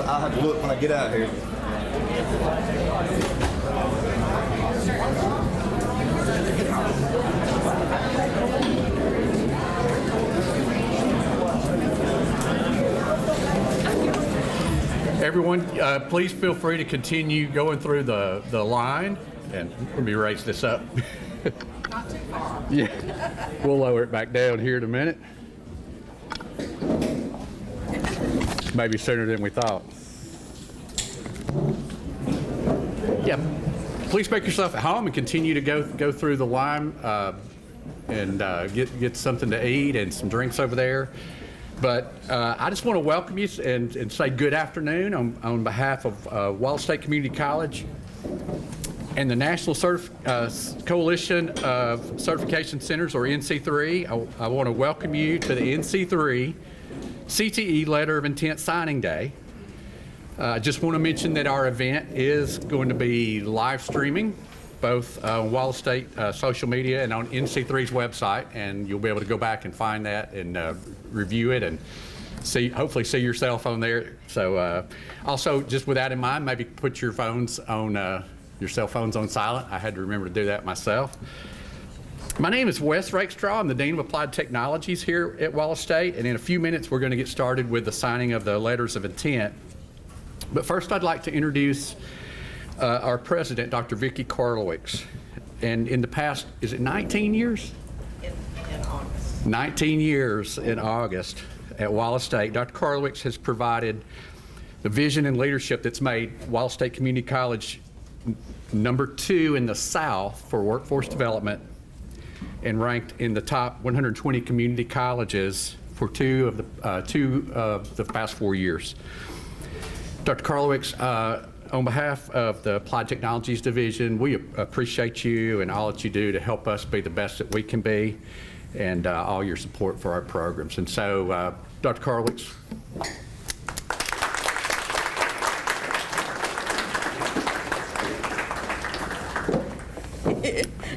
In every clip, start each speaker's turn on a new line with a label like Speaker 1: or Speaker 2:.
Speaker 1: I'll have to look when I get out here.
Speaker 2: Everyone, please feel free to continue going through the line. And let me raise this up.
Speaker 3: Not too far.
Speaker 2: Yeah, we'll lower it back down here in a minute. Maybe sooner than we thought. Yeah, please make yourself at home and continue to go through the line and get something to eat and some drinks over there. But I just want to welcome you and say good afternoon on behalf of Wallace State Community College and the National Coalition of Certification Centers, or NC3. I want to welcome you to the NC3 CTE Letter of Intent Signing Day. I just want to mention that our event is going to be live streaming, both on Wallace State social media and on NC3's website, and you'll be able to go back and find that and review it and hopefully see yourself on there. So also, just with that in mind, maybe put your phones on your cell phones on silent. I had to remember to do that myself. My name is Wes Rakestraw. I'm the Dean of Applied Technologies here at Wallace State, and in a few minutes we're going to get started with the signing of the letters of intent. But first I'd like to introduce our president, Dr. Vicki Karlowicz. And in the past, is it 19 years?
Speaker 3: In August.
Speaker 2: 19 years in August at Wallace State. Dr. Karlowicz has provided the vision and leadership that's made Wallace State Community College #2 in the South for workforce development and ranked in the top 120 community colleges for two of the past 4 years. Dr. Karlowicz, on behalf of the Applied Technologies Division, we appreciate you and all that you do to help us be the best that we can be, and all your support for our programs. And so, Dr. Karlowicz.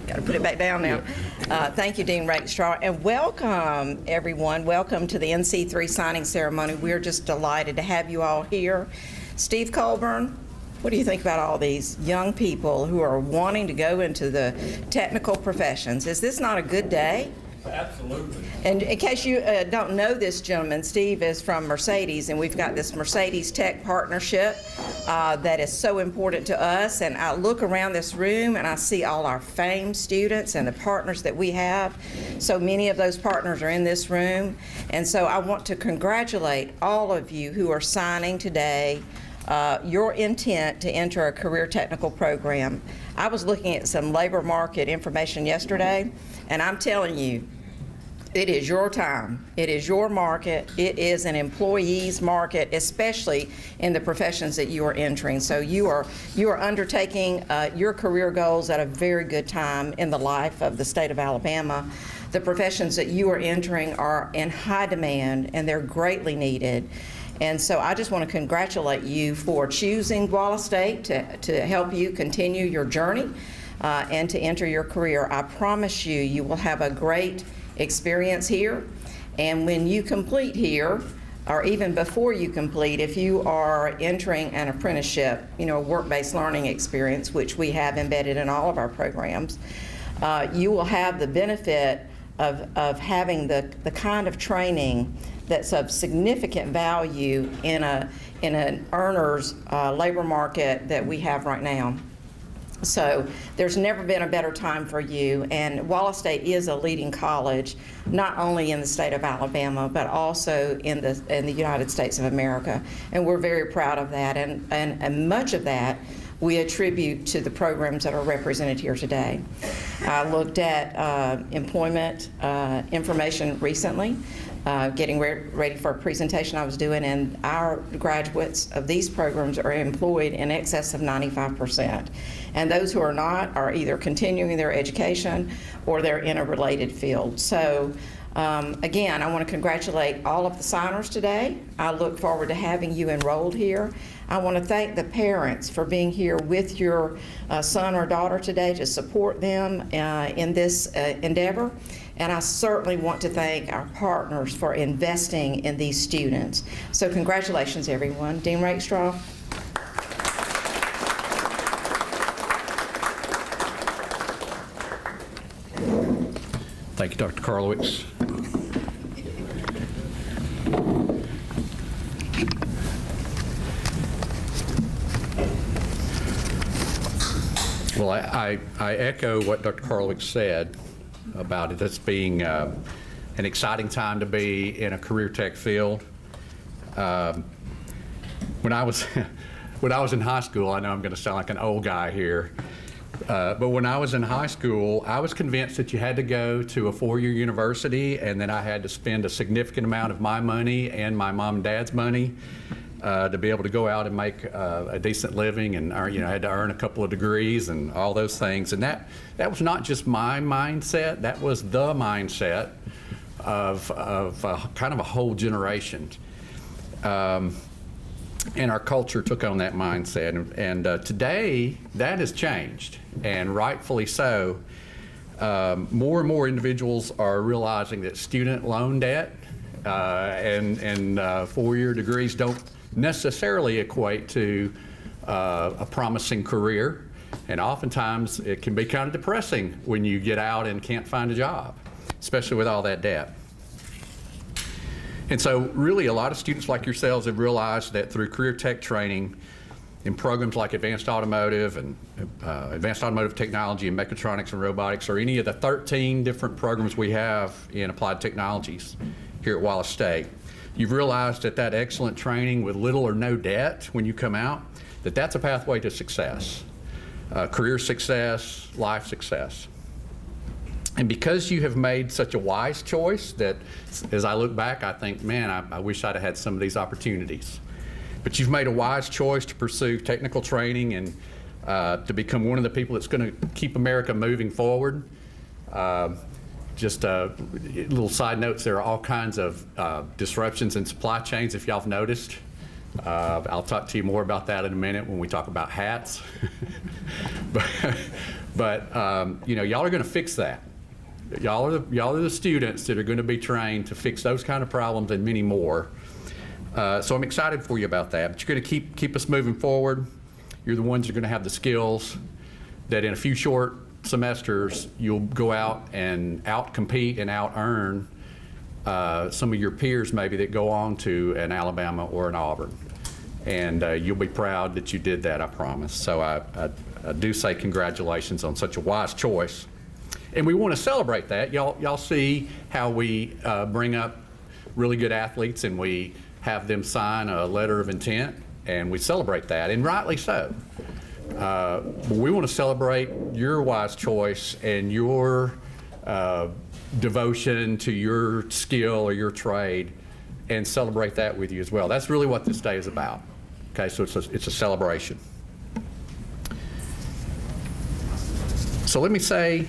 Speaker 3: Got to put it back down now. Thank you, Dean Rakestraw, and welcome, everyone. Welcome to the NC3 signing ceremony. We're just delighted to have you all here. Steve Colburn, what do you think about all these young people who are wanting to go into the technical professions? Is this not a good day?
Speaker 2: Absolutely.
Speaker 3: And in case you don't know this gentleman, Steve is from Mercedes, and we've got this Mercedes Tech partnership that is so important to us. And I look around this room and I see all our famed students and the partners that we have. So many of those partners are in this room. And so I want to congratulate all of you who are signing today your intent to enter a career technical program. I was looking at some labor market information yesterday, and I'm telling you, it is your time. It is your market. It is an employee's market, especially in the professions that you are entering. So you are undertaking your career goals at a very good time in the life of the state of Alabama. The professions that you are entering are in high demand, and they're greatly needed. And so I just want to congratulate you for choosing Wallace State to help you continue your journey and to enter your career. I promise you, you will have a great experience here. And when you complete here, or even before you complete, if you are entering an apprenticeship, a work-based learning experience, which we have embedded in all of our programs, you will have the benefit of having the kind of training that's of significant value in an earner's labor market that we have right now. So there's never been a better time for you, and Wallace State is a leading college, not only in the state of Alabama, but also in the United States of America, and we're very proud of that, and much of that we attribute to the programs that are represented here today. I looked at employment information recently, getting ready for a presentation I was doing, and our graduates of these programs are employed in excess of 95%. And those who are not are either continuing their education or they're in a related field. So again, I want to congratulate all of the signers today. I look forward to having you enrolled here. I want to thank the parents for being here with your son or daughter today to support them in this endeavor. And I certainly want to thank our partners for investing in these students. So congratulations, everyone. Dean Rakestraw.
Speaker 2: Thank you, Dr. Karlowicz. Well, I echo what Dr. Karlowicz said about it as being an exciting time to be in a career tech field. When I was in high school, I know I'm going to sound like an old guy here, but when I was in high school, I was convinced that you had to go to a four-year university, and then I had to spend a significant amount of my money and my mom and dad's money to be able to go out and make a decent living, and I had to earn a couple of degrees and all those things. And that was not just my mindset; that was the mindset of kind of a whole generation. And our culture took on that mindset, and today that has changed, and rightfully so. More and more individuals are realizing that student loan debt and four-year degrees don't necessarily equate to a promising career, and oftentimes it can be kind of depressing when you get out and can't find a job, especially with all that debt. And so really a lot of students like yourselves have realized that through career tech training in programs like Advanced Automotive and Advanced Automotive Technology and Mechatronics and Robotics, or any of the 13 different programs we have in applied technologies here at Wallace State, you've realized that that excellent training with little or no debt when you come out, that's a pathway to success, career success, life success. And because you have made such a wise choice that, as I look back, I think, man, I wish I'd have had some of these opportunities. But you've made a wise choice to pursue technical training and to become one of the people that's going to keep America moving forward. Just little side notes, there are all kinds of disruptions in supply chains, if y'all have noticed. I'll talk to you more about that in a minute when we talk about hats. but y'all are going to fix that. Y'all are the students that are going to be trained to fix those kind of problems and many more. So I'm excited for you about that. But you're going to keep us moving forward. You're the ones that are going to have the skills that in a few short semesters you'll go out and out-compete and out-earn some of your peers maybe that go on to an Alabama or an Auburn. And you'll be proud that you did that, I promise. So I do say congratulations on such a wise choice. And we want to celebrate that. Y'all see how we bring up really good athletes and we have them sign a letter of intent, and we celebrate that, and rightly so. But we want to celebrate your wise choice and your devotion to your skill or your trade, and celebrate that with you as well. That's really what this day is about. Okay, so it's a celebration. So let me say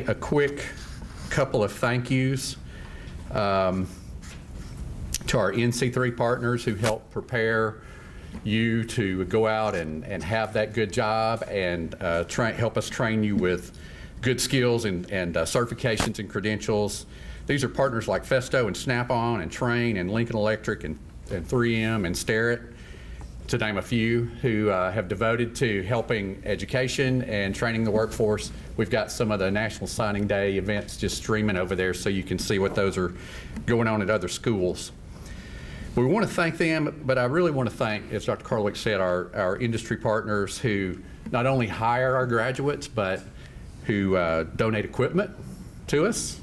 Speaker 2: a quick couple of thank yous to our NC3 partners who helped prepare you to go out and have that good job and help us train you with good skills and certifications and credentials. These are partners like Festo and Snap-on and Train and Lincoln Electric and 3M and Starrett, to name a few, who have devoted to helping education and training the workforce. We've got some of the National Signing Day events just streaming over there so you can see what those are going on at other schools. We want to thank them, but I really want to thank, as Dr. Karlowicz said, our industry partners who not only hire our graduates, but who donate equipment to us,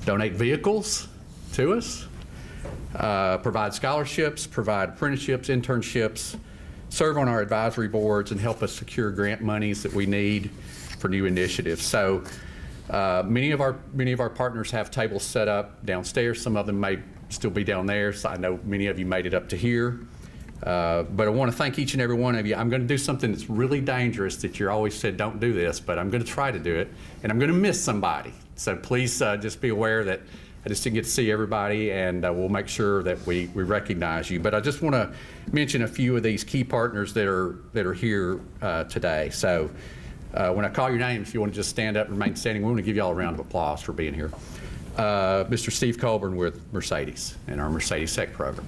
Speaker 2: donate vehicles to us, provide scholarships, provide apprenticeships, internships, serve on our advisory boards, and help us secure grant monies that we need for new initiatives. So many of our partners have tables set up downstairs. Some of them may still be down there. So I know many of you made it up to here. But I want to thank each and every one of you. I'm going to do something that's really dangerous that you always said don't do this, but I'm going to try to do it, and I'm going to miss somebody. So please just be aware that I just didn't get to see everybody, and we'll make sure that we recognize you. But I just want to mention a few of these key partners that are here today. So when I call your name, if you want to just stand up and remain standing, we want to give you all a round of applause for being here. Mr. Steve Colburn with Mercedes and our Mercedes Hvac Program.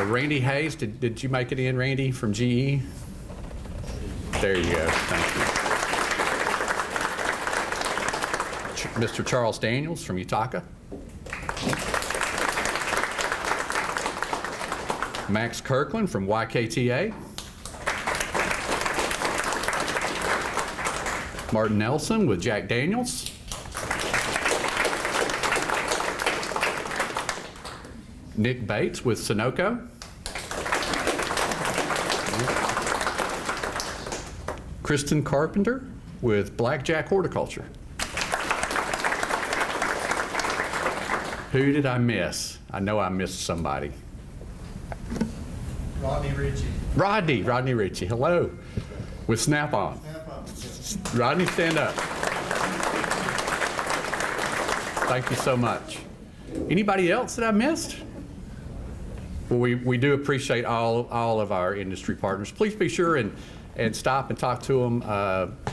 Speaker 2: Randy Hayes, did you make it in, Randy, from GE? There you go, thank you. Mr. Charles Daniels from Utaka. Max Kirkland from YKTA. Martin Nelson with Jack Daniels. Nick Bates with Sunoco. Kristen Carpenter with Blackjack Horticulture. Who did I miss? I know I missed somebody.
Speaker 1: Rodney Ritchie.
Speaker 2: Rodney Ritchie, hello, with Snap-on. Rodney, stand up. Thank you so much. Anybody else that I missed? Well, we do appreciate all of our industry partners. Please be sure and stop and talk to them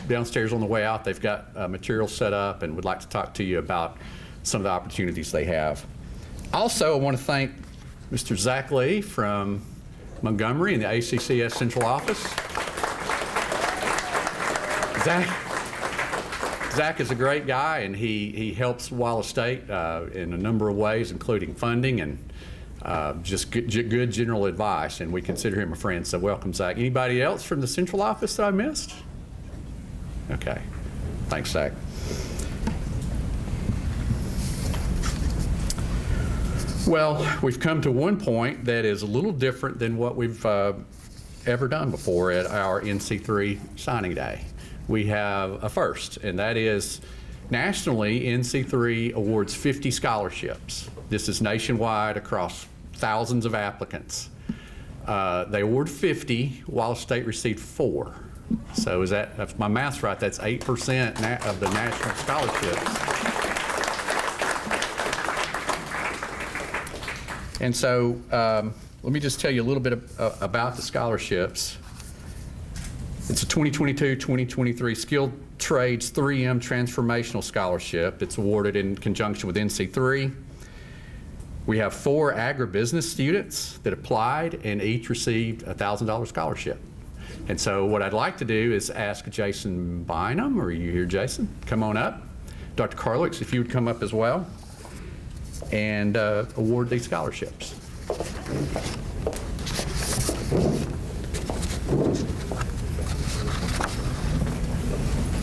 Speaker 2: downstairs on the way out. They've got materials set up and would like to talk to you about some of the opportunities they have. Also, I want to thank Mr. Zach Lee from Montgomery in the ACCS Central Office. Zach is a great guy, and he helps Wallace State in a number of ways, including funding and just good general advice, and we consider him a friend, so welcome, Zach. Anybody else from the central office that I missed? Okay, thanks, Zach. Well, we've come to one point that is a little different than what we've ever done before at our NC3 signing day. We have a first, and that is nationally, NC3 awards 50 scholarships. This is nationwide across thousands of applicants. They award 50, Wallace State received 4. So if my math's right, that's 8% of the national scholarships. And so let me just tell you a little bit about the scholarships. It's a 2022-2023 Skilled Trades 3M Transformational Scholarship. It's awarded in conjunction with NC3. We have 4 agribusiness students that applied and each received a $1,000 scholarship. And so what I'd like to do is ask Jason Bynum, are you here, Jason? Come on up. Dr. Carlix, if you would come up as well, and award these scholarships.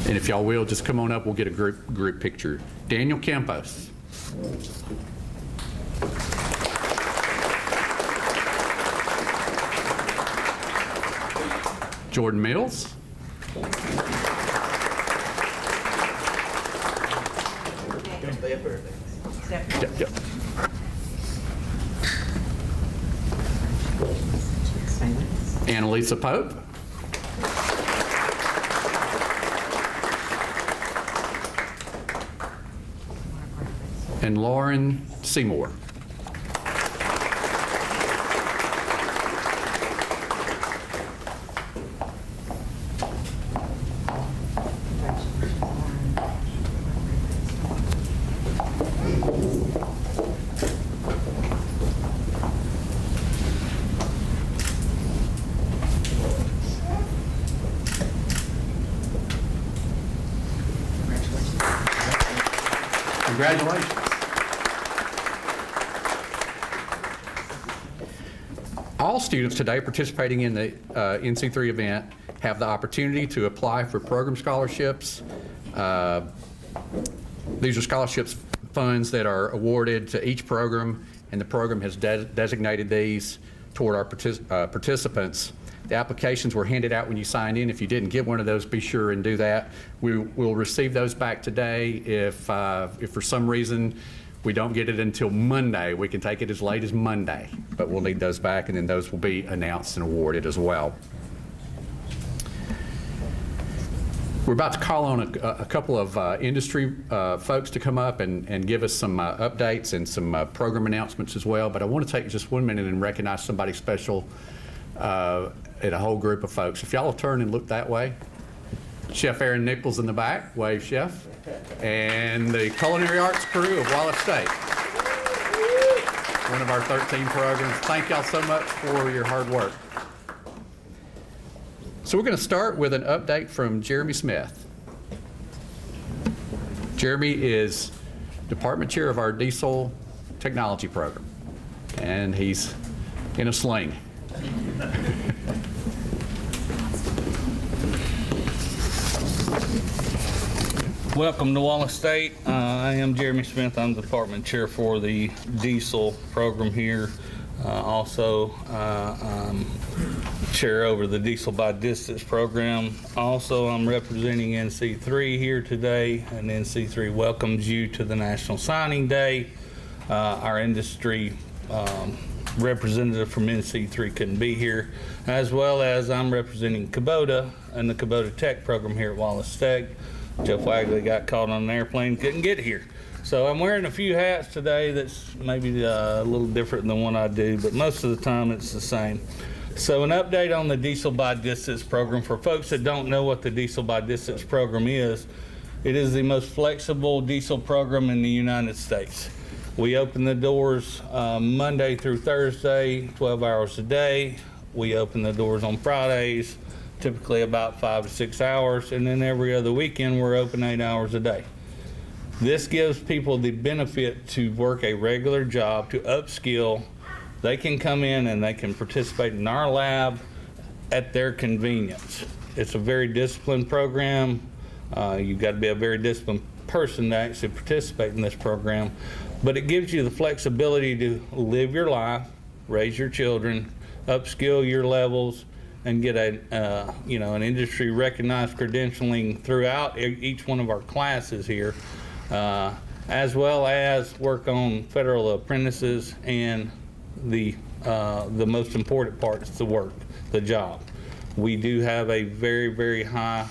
Speaker 2: And if y'all will, just come on up, we'll get a group picture. Daniel Campos. Jordan Mills. Yep. Annalisa Pope. And Lauren Seymour. Congratulations. All students today participating in the NC3 event have the opportunity to apply for program scholarships. These are scholarships funds that are awarded to each program, and the program has designated these toward our participants. The applications were handed out when you signed in. If you didn't get one of those, be sure and do that. We will receive those back today. If for some reason we don't get it until Monday, we can take it as late as Monday, but we'll need those back, and then those will be announced and awarded as well. We're about to call on a couple of industry folks to come up and give us some updates and some program announcements as well, but I want to take just 1 minute and recognize somebody special at a whole group of folks. If y'all will turn and look that way. Chef Aaron Nichols in the back, wave chef, and the culinary arts crew of Wallace State. One of our 13 programs. Thank y'all so much for your hard work. So we're going to start with an update from Jeremy Smith. Jeremy is department chair of our diesel technology program, and he's in a sling.
Speaker 4: Welcome to Wallace State. I am Jeremy Smith. I'm the department chair for the diesel program here. Also, I'm chair over the Diesel by Distance program. Also, I'm representing NC3 here today, and NC3 welcomes you to the National Signing Day. Our industry representative from NC3 couldn't be here, as well as I'm representing Kubota and the Kubota Tech program here at Wallace State. Jeff Wagley got caught on an airplane, couldn't get here. So I'm wearing a few hats today that's maybe a little different than what I do, but most of the time it's the same. So an update on the Diesel by Distance program. For folks that don't know what the Diesel by Distance program is, it is the most flexible diesel program in the United States. We open the doors Monday through Thursday, 12 hours a day. We open the doors on Fridays, typically about 5 to 6 hours, and then every other weekend we're open 8 hours a day. This gives people the benefit to work a regular job, to upskill. They can come in and they can participate in our lab at their convenience. It's a very disciplined program. You've got to be a very disciplined person to actually participate in this program, but it gives you the flexibility to live your life, raise your children, upskill your levels, and get an industry recognized credentialing throughout each one of our classes here, as well as work on federal apprentices and the most important part is the work, the job. We do have a very, very high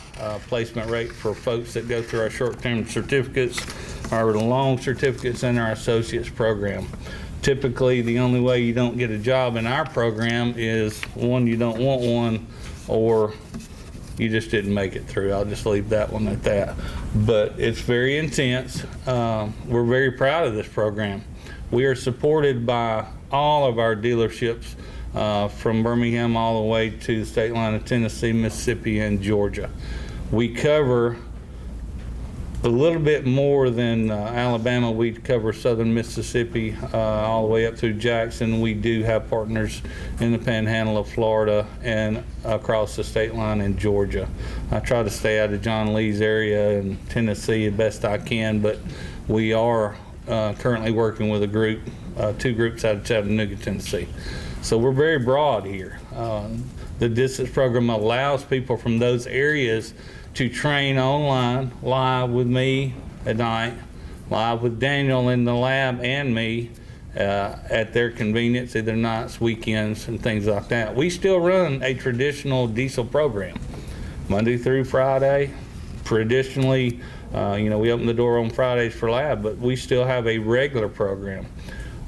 Speaker 4: placement rate for folks that go through our short-term certificates, our long certificates, and our associates program. Typically, the only way you don't get a job in our program is, one, you don't want one, or you just didn't make it through. I'll just leave that one at that. But it's very intense. We're very proud of this program. We are supported by all of our dealerships from Birmingham all the way to the state line of Tennessee, Mississippi, and Georgia. We cover a little bit more than Alabama. We cover southern Mississippi all the way up through Jackson. We do have partners in the panhandle of Florida and across the state line in Georgia. I try to stay out of John Lee's area in Tennessee as best I can, but we are currently working with a group, 2 groups out of Chattanooga, Tennessee. So we're very broad here. The distance program allows people from those areas to train online, live with me at night, live with Daniel in the lab and me at their convenience, either nights, weekends, and things like that. We still run a traditional diesel program, Monday through Friday. Traditionally, we open the door on Fridays for lab, but we still have a regular program.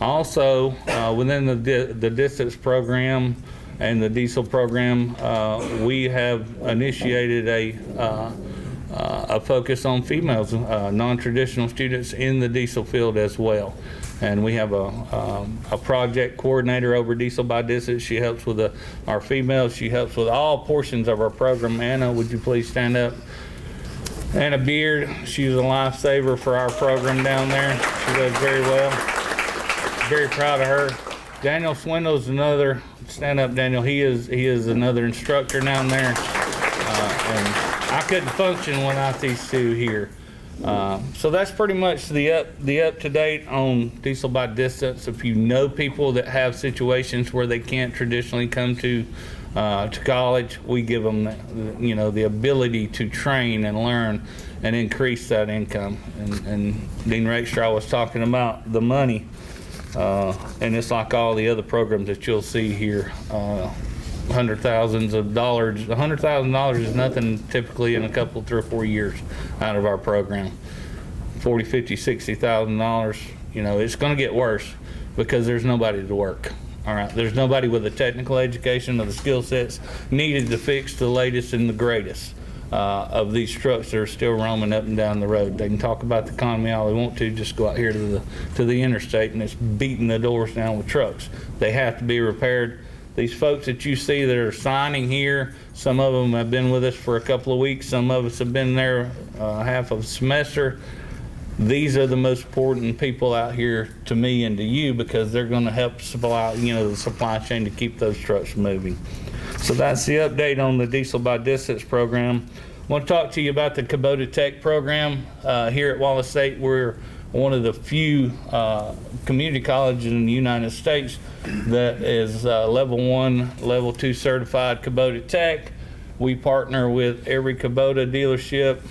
Speaker 4: Also, within the distance program and the diesel program, we have initiated a focus on females, non-traditional students in the diesel field as well. And we have a project coordinator over Diesel by Distance. She helps with our females. She helps with all portions of our program. Anna, would you please stand up? Anna Beard, she's a lifesaver for our program down there. She does very well. Very proud of her. Daniel Swindle's another, stand up Daniel, he is another instructor down there. And I couldn't function without these two here. So that's pretty much the up to date on diesel by distance. If you know people that have situations where they can't traditionally come to college, we give them the ability to train and learn and increase that income. And Dean Rakestraw was talking about the money, and it's like all the other programs that you'll see here. $100,000 is nothing typically in a couple, 3 or 4 years out of our program. $40,000, $50,000, $60,000, it's going to get worse because there's nobody to work. All right, there's nobody with a technical education or the skill sets needed to fix the latest and the greatest of these trucks that are still roaming up and down the road. They can talk about the economy all they want to, just go out here to the interstate and it's beating the doors down with trucks. They have to be repaired. These folks that you see that are signing here, some of them have been with us for a couple of weeks, some of us have been there half of a semester. These are the most important people out here to me and to you because they're going to help supply, the supply chain to keep those trucks moving. So that's the update on the diesel by distance program. I want to talk to you about the Kubota Tech program here at Wallace State. We're one of the few community colleges in the United States that is level 1, level 2 certified Kubota Tech. We partner with every Kubota dealership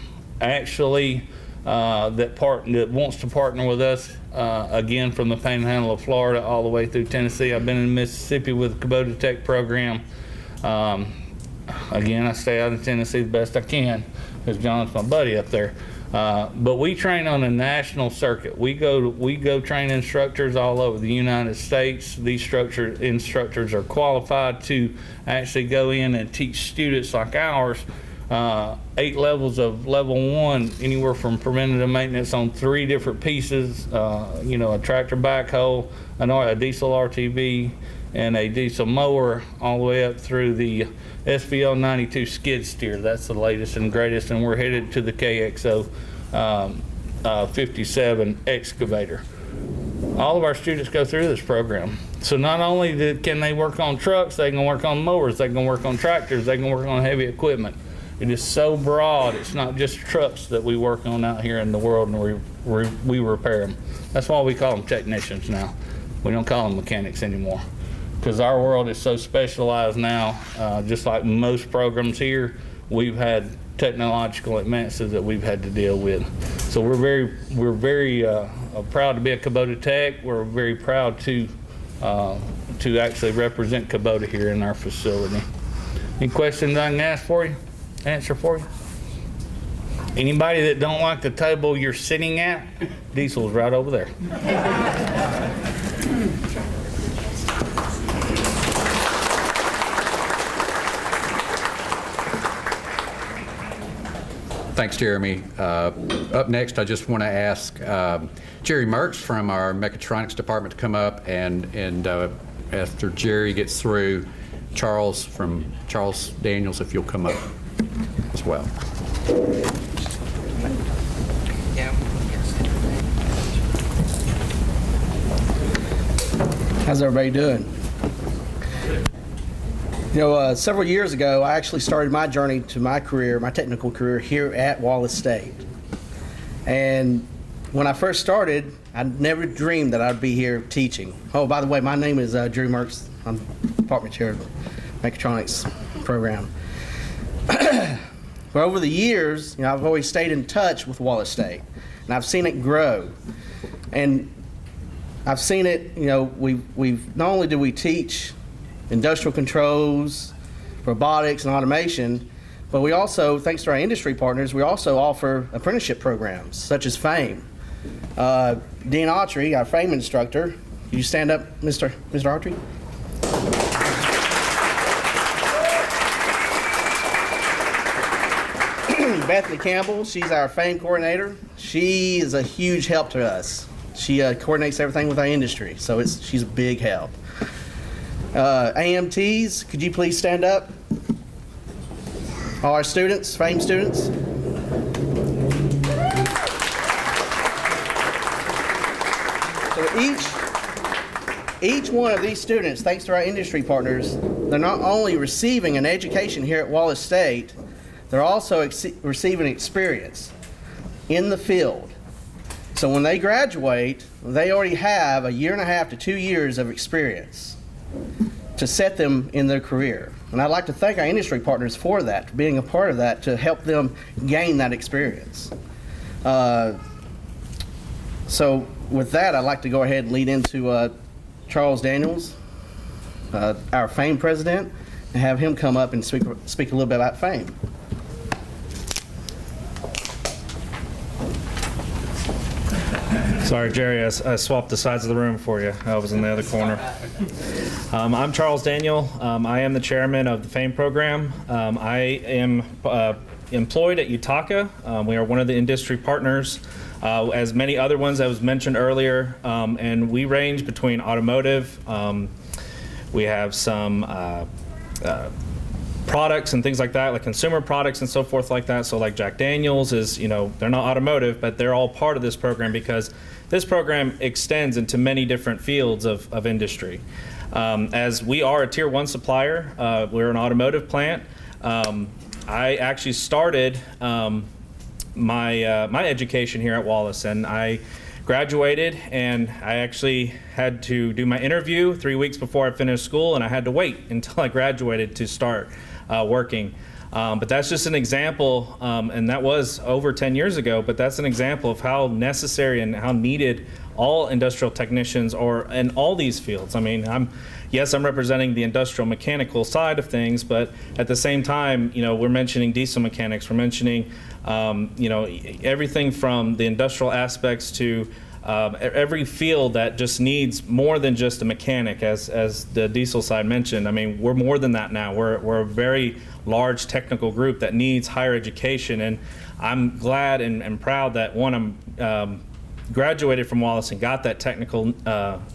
Speaker 4: actually that wants to partner with us, again from the Panhandle of Florida all the way through Tennessee. I've been in Mississippi with the Kubota Tech program. Again, I stay out of Tennessee the best I can because John's my buddy up there. But we train on a national circuit. We go train instructors all over the United States. These instructors are qualified to actually go in and teach students like ours 8 levels of level 1, anywhere from preventative maintenance on 3 different pieces, a tractor backhoe, a diesel RTV, and a diesel mower, all the way up through the SVL 92 skid steer. That's the latest and greatest, and we're headed to the KXO 57 excavator. All of our students go through this program. So not only can they work on trucks, they can work on mowers, they can work on tractors, they can work on heavy equipment. It is so broad. It's not just trucks that we work on out here in the world and we repair them. That's why we call them technicians now. We don't call them mechanics anymore because our world is so specialized now. Just like most programs here, we've had technological advances that we've had to deal with. So we're very proud to be a Kubota Tech. We're very proud to actually represent Kubota here in our facility. Any questions I can answer for you? Anybody that don't like the table you're sitting at, diesel's right over there.
Speaker 2: Thanks, Jeremy. Up next, I just want to ask Jerry Mertz from our Mechatronics department to come up, and after Jerry gets through, Charles Daniels, if you'll come up as well.
Speaker 5: How's everybody doing? Several years ago, I actually started my journey to my technical career here at Wallace State. And when I first started, I never dreamed that I'd be here teaching. Oh, by the way, my name is Jerry Mertz. I'm department chair of the Mechatronics program. But over the years, I've always stayed in touch with Wallace State, and I've seen it grow. And I've seen it, we've not only do we teach industrial controls, robotics, and automation, but we also, thanks to our industry partners, we also offer apprenticeship programs such as FAME. Dean Autry, our FAME instructor, can you stand up, Mr. Autry? Bethany Campbell, she's our FAME coordinator. She is a huge help to us. She coordinates everything with our industry, so she's a big help. AMTs, could you please stand up? All our students, FAME students. So each one of these students, thanks to our industry partners, they're not only receiving an education here at Wallace State, they're also receiving experience. in the field. So when they graduate, they already have a 1.5 to 2 years of experience to set them in their career. And I'd like to thank our industry partners for that, for being a part of that, to help them gain that experience. So with that, I'd like to go ahead and lead into Charles Daniels, our FAME president, and have him come up and speak a little bit about FAME.
Speaker 6: Sorry, Jerry, I swapped the sides of the room for you. I was in the other corner. I'm Charles Daniel. I am the chairman of the FAME program. I am employed at Hvac. We are one of the industry partners, as many other ones that was mentioned earlier, and we range between automotive. We have some products and things like that, like consumer products and so forth like that. So like Jack Daniels is, they're not automotive, but they're all part of this program because this program extends into many different fields of industry. As we are a tier 1 supplier, we're an automotive plant. I actually started my education here at Wallace, and I graduated, and I actually had to do my interview 3 weeks before I finished school, and I had to wait until I graduated to start working. But that's just an example, and that was over 10 years ago, but that's an example of how necessary and how needed all industrial technicians are in all these fields. I mean, I'm representing the industrial mechanical side of things, but at the same time, we're mentioning diesel mechanics, we're mentioning, everything from the industrial aspects to every field that just needs more than just a mechanic, as the diesel side mentioned. I mean, we're more than that now. We're a very large technical group that needs higher education, and I'm glad and proud that I'm graduated from Wallace and got that technical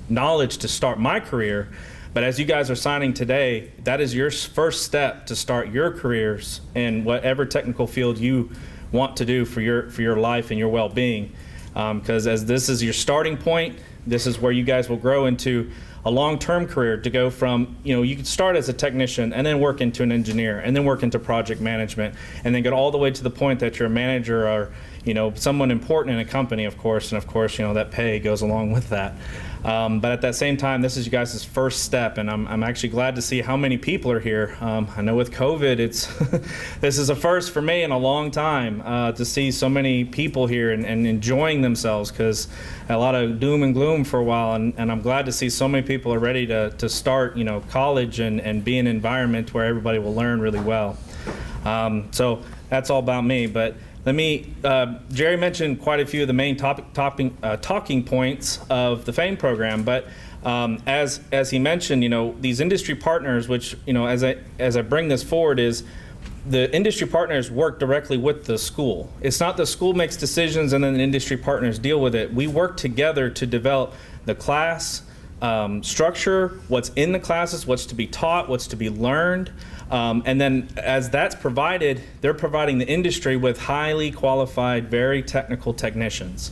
Speaker 6: knowledge to start my career. But as you guys are signing today, that is your first step to start your careers in whatever technical field you want to do for your life and your well-being. Because as this is your starting point, this is where you guys will grow into a long-term career to go from, you could start as a technician and then work into an engineer and then work into project management and then get all the way to the point that you're a manager or, someone important in a company, of course, and of course, that pay goes along with that. But at that same time, this is you guys' first step, and I'm actually glad to see how many people are here. I know with COVID, this is a first for me in a long time to see so many people here and enjoying themselves, because a lot of doom and gloom for a while, and I'm glad to see so many people are ready to start, college and be in an environment where everybody will learn really well. So that's all about me, but let me, Jerry mentioned quite a few of the main talking points of the FAME program, but as he mentioned, these industry partners, which, as I bring this forward, is the industry partners work directly with the school. It's not the school makes decisions and then the industry partners deal with it. We work together to develop the class structure, what's in the classes, what's to be taught, what's to be learned. And then as that's provided, they're providing the industry with highly qualified, very technical technicians.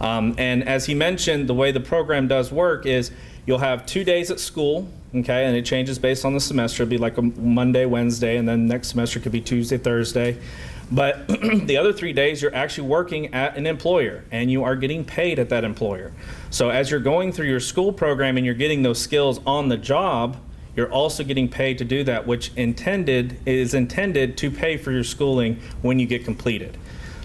Speaker 6: And as he mentioned, the way the program does work is you'll have 2 days at school, okay, and it changes based on the semester. It'll be like a Monday, Wednesday, and then next semester could be Tuesday, Thursday. But the other 3 days, you're actually working at an employer, and you are getting paid at that employer. So as you're going through your school program and you're getting those skills on the job, you're also getting paid to do that, which is intended to pay for your schooling when you get completed.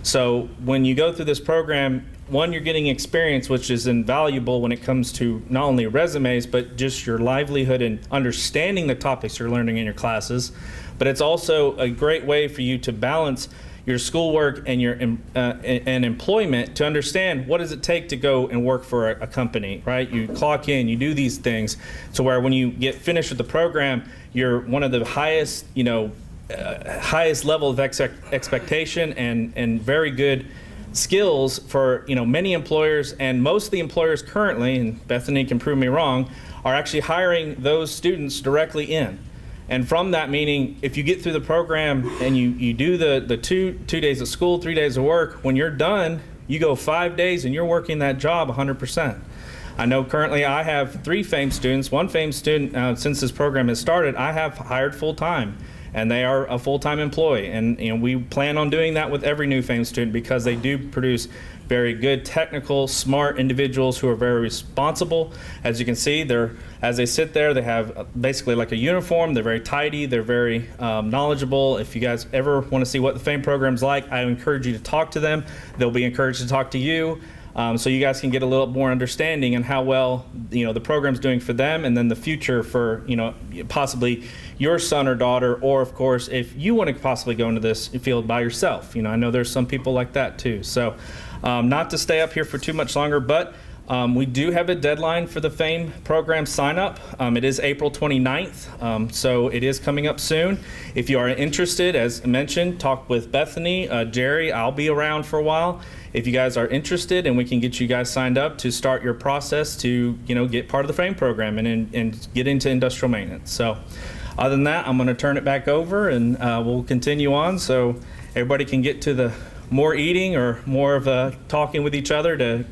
Speaker 6: So when you go through this program, one, you're getting experience, which is invaluable when it comes to not only resumes, but just your livelihood and understanding the topics you're learning in your classes. But it's also a great way for you to balance your schoolwork and your and employment, to understand what does it take to go and work for a company, right? You clock in, you do these things, to where when you get finished with the program, you're one of the highest, highest level of expectation and very good skills for many employers, and most of the employers currently, and Bethany can prove me wrong, are actually hiring those students directly in. And from that, meaning if you get through the program and you do the two days of school, 3 days of work, when you're done, you go 5 days and you're working that job 100%. I know currently I have 3 FAME students. One FAME student, since this program has started, I have hired full time. and they are a full-time employee. And we plan on doing that with every new FAME student because they do produce very good, technical, smart individuals who are very responsible. As you can see, as they sit there, they have basically like a uniform. They're very tidy. They're very knowledgeable. If you guys ever want to see what the FAME program's like, I encourage you to talk to them. They'll be encouraged to talk to you, so you guys can get a little more understanding on how well the program's doing for them, and then the future for possibly your son or daughter, or of course if you want to possibly go into this field by yourself. I know there's some people like that too. So not to stay up here for too much longer, but we do have a deadline for the FAME program sign up. It is April 29th, so it is coming up soon. If you are interested, as mentioned, talk with Bethany, Jerry. I'll be around for a while. If you guys are interested, and we can get you guys signed up to start your process to get part of the FAME program and get into industrial maintenance. So other than that, I'm going to turn it back over, and we'll continue on so everybody can get to the more eating or more of talking with each other to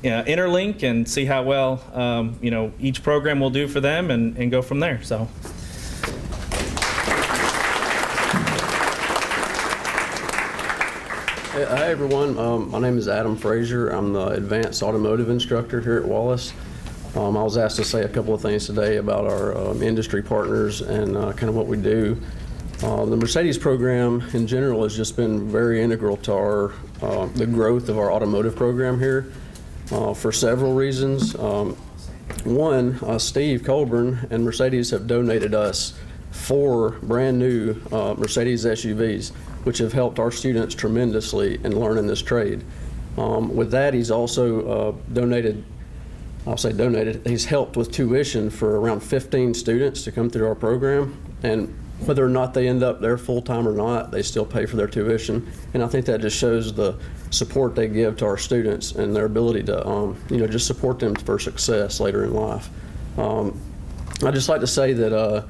Speaker 6: interlink and see how well each program will do for them, and go from there. So.
Speaker 7: Hi everyone, my name is Adam Frazier. I'm the advanced automotive instructor here at Wallace. I was asked to say a couple of things today about our industry partners and kind of what we do. The Mercedes program in general has just been very integral to the growth of our automotive program here for several reasons. One, Steve Colburn and Mercedes have donated us 4 brand new Mercedes SUVs, which have helped our students tremendously in learning this trade. With that, he's also he's helped with tuition for around 15 students to come through our program. And whether or not they end up there full-time or not, they still pay for their tuition. And I think that just shows the support they give to our students and their ability to just support them for success later in life. I'd just like to say that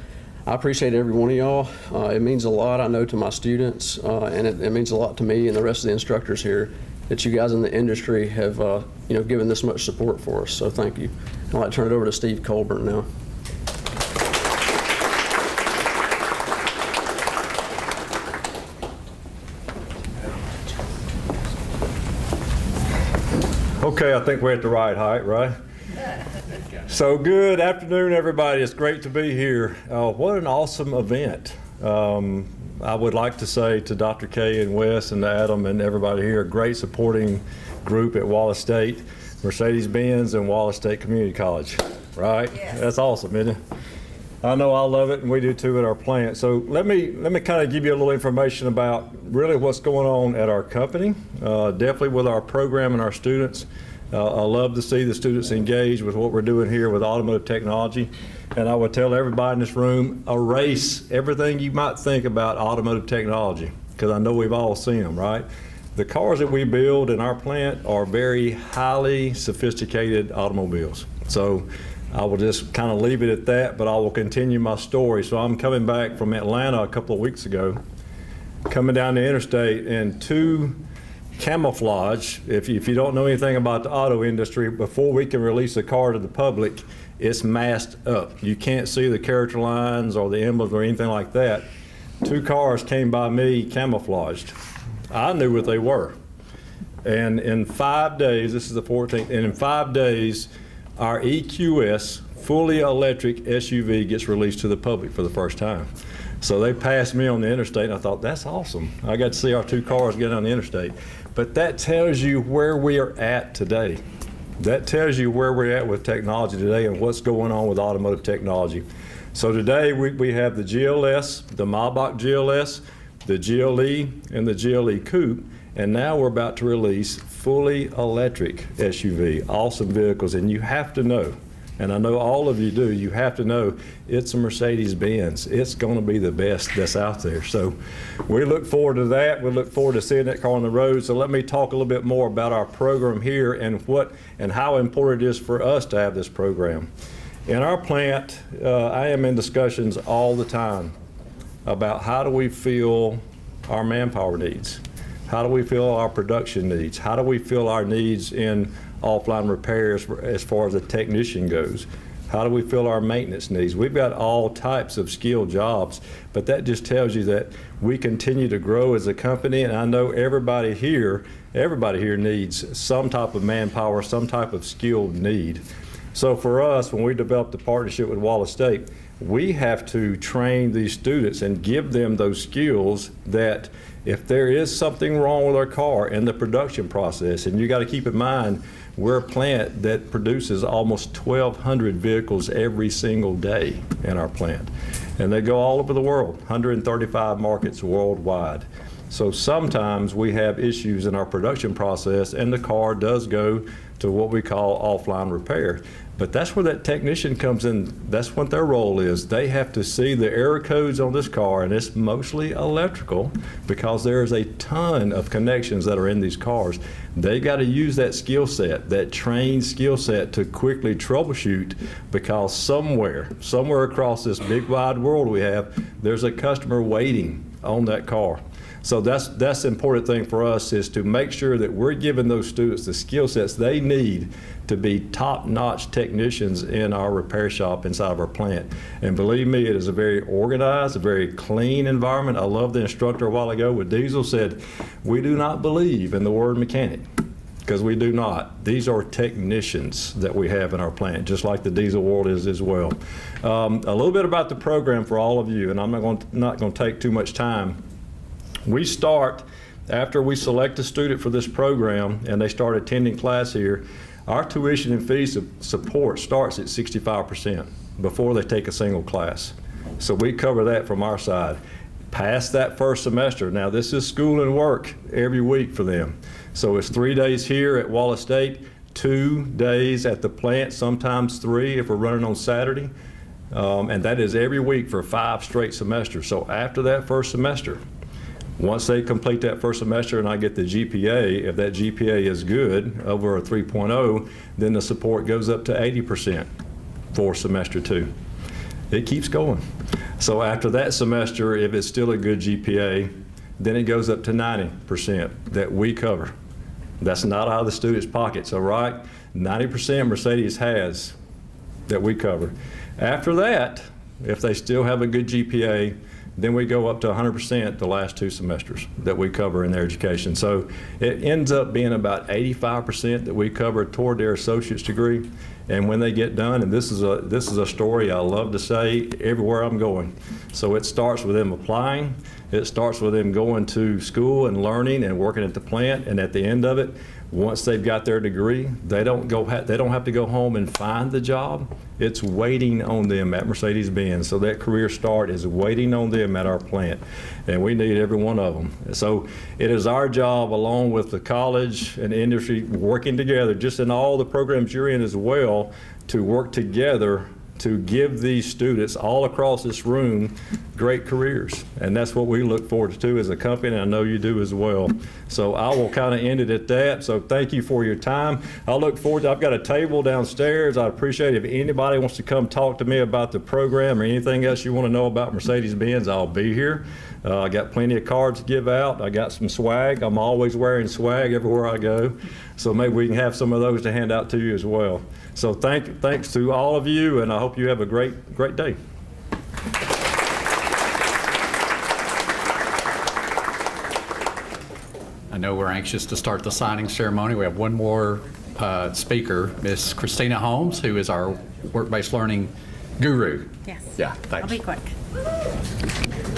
Speaker 7: I appreciate every one of y'all. It means a lot, I know, to my students, and it means a lot to me and the rest of the instructors here that you guys in the industry have given this much support for us, so thank you. I'd like to turn it over to Steve Colburn now.
Speaker 8: Okay, I think we're at the right height, right? So good afternoon, everybody. It's great to be here. What an awesome event. I would like to say to Dr. K and Wes and Adam and everybody here, a great supporting group at Wallace State, Mercedes-Benz and Wallace State Community College, right? Yes. That's awesome, isn't it? I know I love it, and we do too at our plant. So let me kind of give you a little information about really what's going on at our company, definitely with our program and our students. I love to see the students engage with what we're doing here with automotive technology. And I would tell everybody in this room, erase everything you might think about automotive technology, because I know we've all seen them, right? The cars that we build in our plant are very highly sophisticated automobiles. So I will just kind of leave it at that, but I will continue my story. So I'm coming back from Atlanta a couple of weeks ago, coming down the interstate, and 2 camouflage. If you don't know anything about the auto industry, before we can release a car to the public, it's masked up. You can't see the character lines or the emblems or anything like that. 2 cars came by me camouflaged. I knew what they were. And in 5 days, this is the 14th, and in 5 days, our EQS fully electric SUV gets released to the public for the first time. So they passed me on the interstate, and I thought, that's awesome. I got to see our 2 cars get on the interstate. But that tells you where we are at today. That tells you where we're at with technology today and what's going on with automotive technology. So today we have the GLS, the Maybach GLS, the GLE, and the GLE Coupe, and now we're about to release fully electric SUV, awesome vehicles, and you have to know, and I know all of you do, you have to know it's a Mercedes-Benz. It's going to be the best that's out there. So we look forward to that. We look forward to seeing that car on the road. So let me talk a little bit more about our program here and how important it is for us to have this program. In our plant, I am in discussions all the time about how do we fill our manpower needs? How do we fill our production needs? How do we fill our needs in offline repairs as far as the technician goes? How do we fill our maintenance needs? We've got all types of skilled jobs, but that just tells you that we continue to grow as a company, and I know everybody here needs some type of manpower, some type of skilled need. So for us, when we developed the partnership with Wallace State, we have to train these students and give them those skills that if there is something wrong with our car in the production process, and you got to keep in mind, we're a plant that produces almost 1,200 vehicles every single day in our plant. And they go all over the world, 135 markets worldwide. So sometimes we have issues in our production process and the car does go to what we call offline repair. But that's where that technician comes in. That's what their role is. They have to see the error codes on this car, and it's mostly electrical because there is a ton of connections that are in these cars. They got to use that skill set, that trained skill set, to quickly troubleshoot, because somewhere across this big wide world we have, there's a customer waiting on that car. So that's the important thing for us, is to make sure that we're giving those students the skill sets they need to be top-notch technicians in our repair shop inside of our plant. And believe me, it is a very organized, a very clean environment. I love the instructor a while ago with diesel said, we do not believe in the word mechanic, because we do not. These are technicians that we have in our plant, just like the diesel world is as well. A little bit about the program for all of you, and I'm not going to take too much time. We start, after we select a student for this program and they start attending class here, our tuition and fee support starts at 65% before they take a single class. So we cover that from our side. Past that first semester, now this is school and work every week for them. So it's 3 days here at Wallace State, 2 days at the plant, sometimes 3 if we're running on Saturday. And that is every week for 5 straight semesters. So after that first semester, once they complete that first semester and I get the GPA, if that GPA is good, over a 3.0, then the support goes up to 80% for semester 2. It keeps going. So after that semester, if it's still a good GPA, then it goes up to 90% that we cover. That's not out of the student's pockets, all right? 90% Mercedes has that we cover. After that, if they still have a good GPA, then we go up to 100% the last 2 semesters that we cover in their education. So it ends up being about 85% that we cover toward their associate's degree. And when they get done, and this is a story I love to say everywhere I'm going. So it starts with them applying. It starts with them going to school and learning and working at the plant. And at the end of it, once they've got their degree, they don't have to go home and find the job. It's waiting on them at Mercedes-Benz. So that career start is waiting on them at our plant. And we need every one of them. So it is our job, along with the college and industry, working together, just in all the programs you're in as well, to work together to give these students all across this room great careers. And that's what we look forward to as a company, and I know you do as well. So I will kind of end it at that. So thank you for your time. I look forward to, I've got a table downstairs. I'd appreciate it if anybody wants to come talk to me about the program or anything else you want to know about Mercedes-Benz, I'll be here. I got plenty of cards to give out. I got some swag. I'm always wearing swag everywhere I go. So maybe we can have some of those to hand out to you as well. So thanks to all of you, and I hope you have a great day.
Speaker 2: I know we're anxious to start the signing ceremony. We have one more speaker, Miss Christina Holmes, who is our work-based learning guru.
Speaker 9: Yes.
Speaker 2: Yeah, thanks.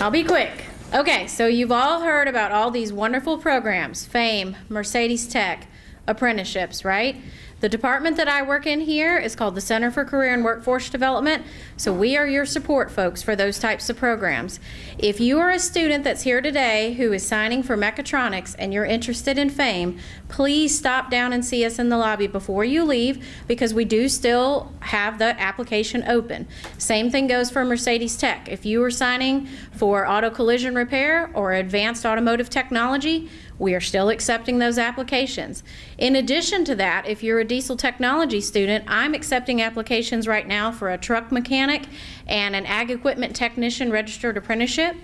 Speaker 9: I'll be quick. Okay, so you've all heard about all these wonderful programs, FAME, Mercedes Tech, apprenticeships, right? The department that I work in here is called the Center for Career and Workforce Development. So we are your support folks for those types of programs. If you are a student that's here today who is signing for Mechatronics and you're interested in FAME, please stop down and see us in the lobby before you leave, because we do still have the application open. Same thing goes for Mercedes Tech. If you are signing for auto collision repair or advanced automotive technology, we are still accepting those applications. In addition to that, if you're a diesel technology student, I'm accepting applications right now for a truck mechanic and an ag equipment technician registered apprenticeship.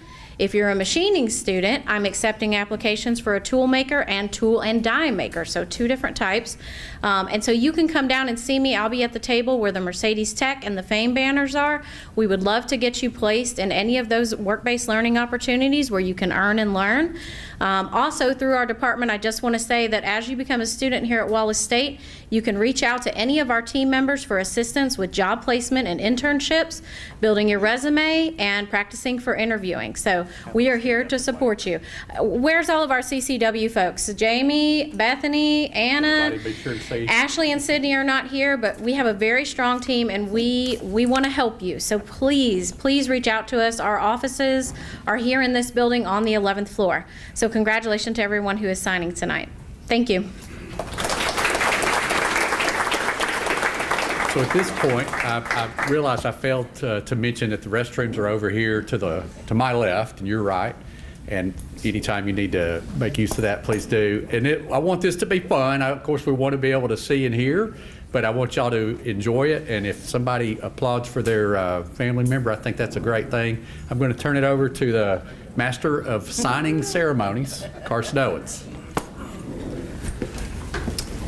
Speaker 9: If you're a machining student, I'm accepting applications for a tool maker and tool and die maker, so 2 different types. And so you can come down and see me. I'll be at the table where the Mercedes Tech and the Fame banners are. We would love to get you placed in any of those work-based learning opportunities where you can earn and learn. Also, through our department, I just want to say that as you become a student here at Wallace State, you can reach out to any of our team members for assistance with job placement and internships, building your resume, and practicing for interviewing. So we are here to support you. Where's all of our CCW folks? Jamie, Bethany, Anna,
Speaker 2: Everybody be sure to say-
Speaker 9: Ashley and Sydney are not here, but we have a very strong team, and we want to help you. So please reach out to us. Our offices are here in this building on the 11th floor. So congratulations to everyone who is signing tonight. Thank you.
Speaker 2: So at this point, I realized I failed to mention that the restrooms are over here to my left, and you're right. And anytime you need to make use of that, please do. And I want this to be fun. Of course, we want to be able to see and hear, but I want y'all to enjoy it. And if somebody applauds for their family member, I think that's a great thing. I'm going to turn it over to the Master of Signing Ceremonies, Carson Owens.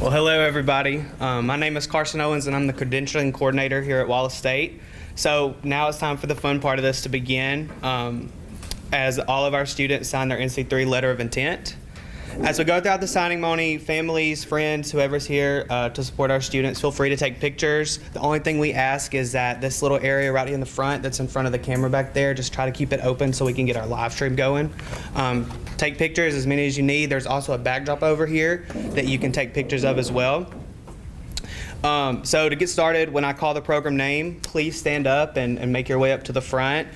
Speaker 10: Well, hello everybody. My name is Carson Owens and I'm the credentialing coordinator here at Wallace State. So now it's time for the fun part of this to begin. As all of our students sign their NC3 letter of intent. As we go throughout the signing ceremony, families, friends, whoever's here to support our students, feel free to take pictures. The only thing we ask is that this little area right here in the front that's in front of the camera back there, just try to keep it open so we can get our live stream going. Take pictures as many as you need. There's also a backdrop over here that you can take pictures of as well. So to get started, when I call the program name, please stand up and make your way up to the front.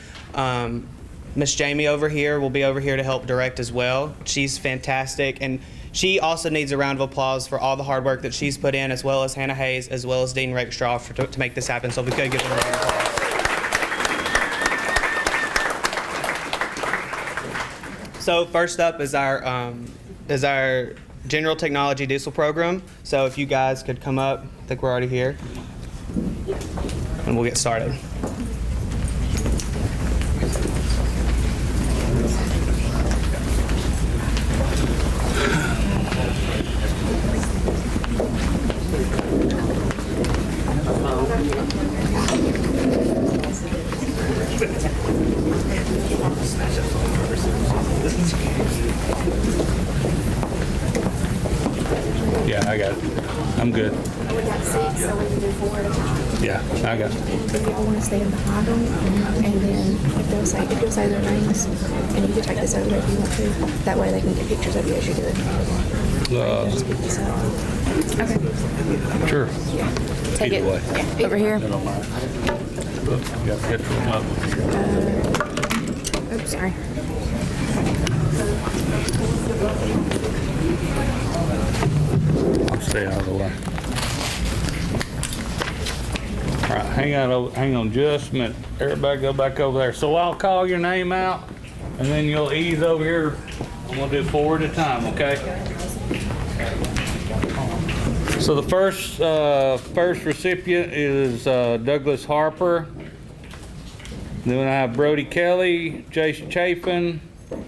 Speaker 10: Miss Jamie over here will be over here to help direct as well. She's fantastic, and she also needs a round of applause for all the hard work that she's put in, as well as Hannah Hayes, as well as Dean Rakestraw to make this happen. So if we could give them a round of applause. So first up is our General Technology Diesel program. So if you guys could come up, I think we're already here, and we'll get started.
Speaker 4: Yeah, I got it. I'm good.
Speaker 11: We got 6, so we can do 4 at a time.
Speaker 4: Yeah, I got it.
Speaker 11: And if y'all want to stand behind them, and then if you'll say their names, and you can take this over if you want to. That way they can get pictures of you as you do it. Just pick this up.
Speaker 9: Okay.
Speaker 4: Sure.
Speaker 9: Take
Speaker 4: Either
Speaker 9: it.
Speaker 4: way.
Speaker 9: Yeah, over here.
Speaker 4: Got a picture of them
Speaker 9: Oops, sorry.
Speaker 4: up. I'll stay out of the way. All right, hang on just a minute. Everybody go back over there. So I'll call your name out, and then you'll ease over here. I'm gonna do 4 at a time, okay? So the first recipient is Douglas Harper. Then I have Brody Kelly, Jason Chafin.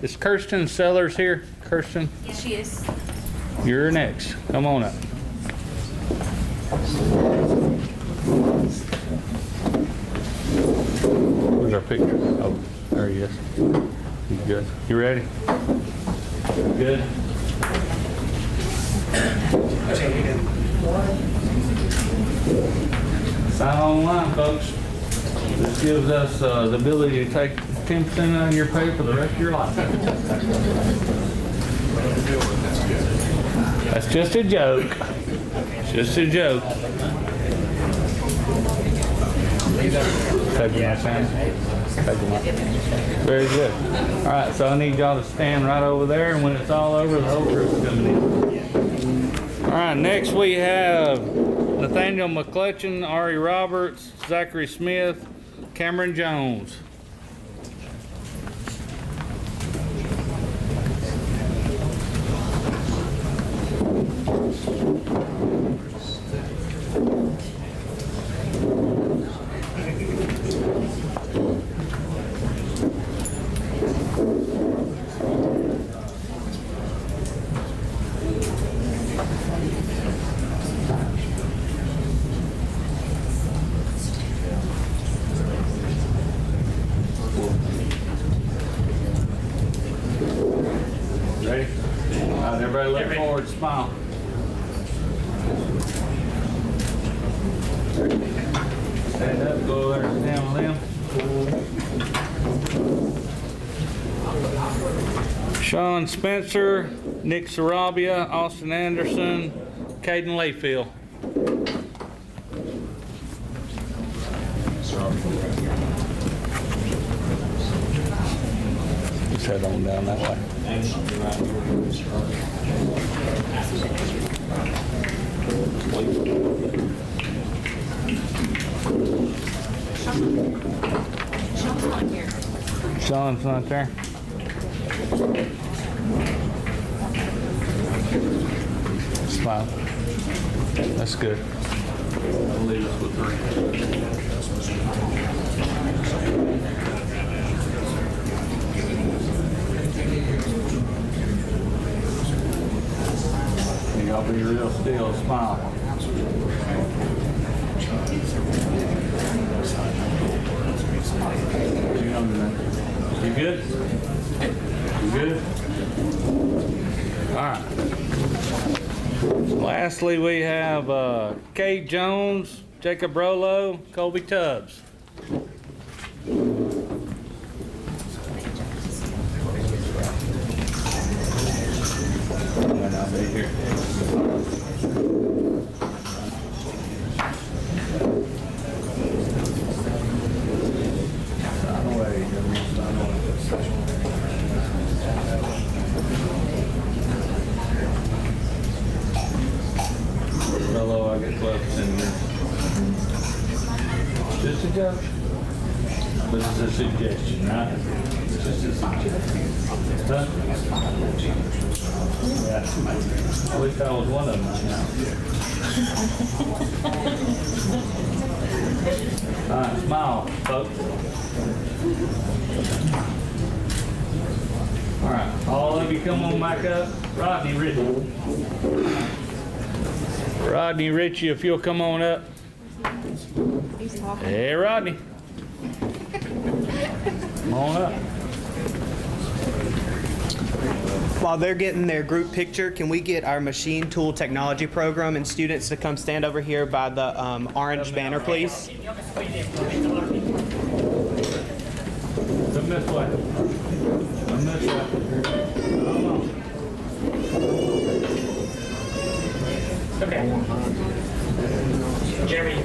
Speaker 4: Is Kirsten Sellers here? Kirsten?
Speaker 9: Yes, she is.
Speaker 4: You're next. Come on up. Where's our picture? Oh, there he is. He's good. You ready? Good. Sign online, folks. This gives us the ability to take 10% on your pay for the rest of your life. That's just a joke. Just a joke. Take my pen. Very good. All right, so I need y'all to stand right over there, and when it's all over, the whole group's coming in. All right, next we have Nathaniel McClutchin, Ari Roberts, Zachary Smith, Cameron Jones. Ready? All right, everybody look forward, smile. Stand up, go over there, down with them. Sean Spencer, Nick Sarabia, Austin Anderson, Caden Layfield. Just head on down that way. Sean's not there. Smile. That's good. I'll leave us with 3. Y'all be real still. Smile. You good? You good? All right. Lastly, we have Kate Jones, Jacob Rolo, Colby Tubbs. I'll be here. Hello, I get close in here. Just a joke. This is a suggestion, right? It's just a suggestion. Huh? Yeah. I wish I was one of them right now. All right, smile, folks. All right, all of you come on back up. Rodney Ritchie. Rodney Ritchie, if you'll come on up. Hey, Rodney. Come on up.
Speaker 10: While they're getting their group picture, can we get our machine tool technology program and students to come stand over here by the orange banner, please?
Speaker 4: Come this way. Come this way. Come on.
Speaker 12: Okay. Jeremy.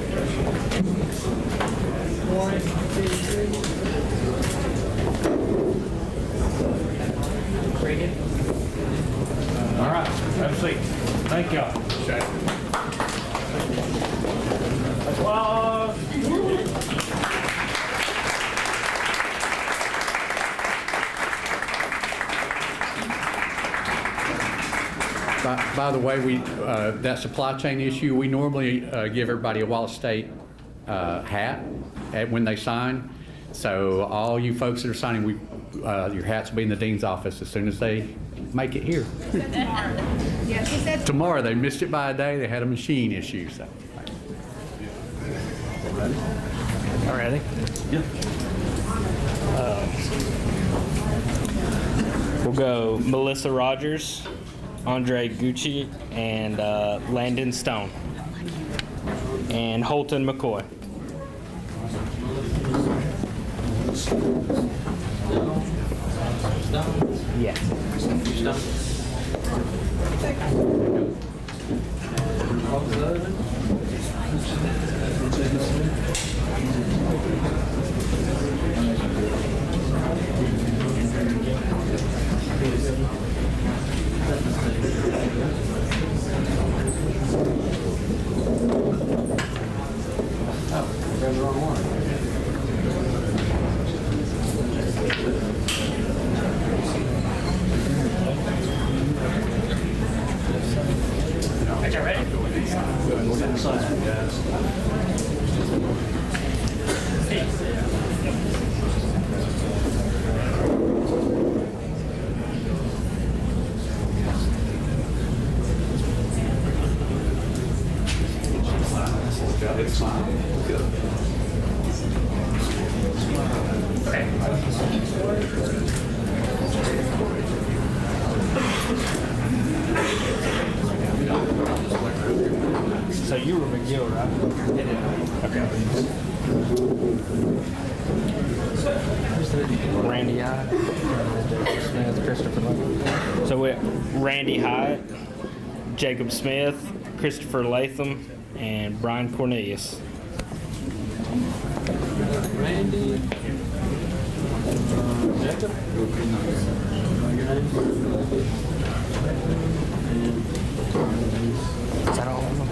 Speaker 12: 1, 2, 3. Ready?
Speaker 4: All right, have a seat. Thank y'all. Applause.
Speaker 2: By the way, that supply chain issue, we normally give everybody a Wallace State hat when they sign. So all you folks that are signing, your hats will be in the dean's office as soon as they make it here. Tomorrow. They missed it by a day. They had a machine issue. So.
Speaker 12: Ready? All ready?
Speaker 4: Yeah.
Speaker 10: We'll go Melissa Rogers, Andre Gucci, and Landon Stone, and Holton McCoy. Yes.
Speaker 12: Okay, ready? Okay. Randy Hyatt, Smith, Christopher Latham. So we Randy Hyatt, Jacob Smith, Christopher Latham, and Brian Cornelius.
Speaker 2: Randy. Jacob.
Speaker 12: Is that all of them?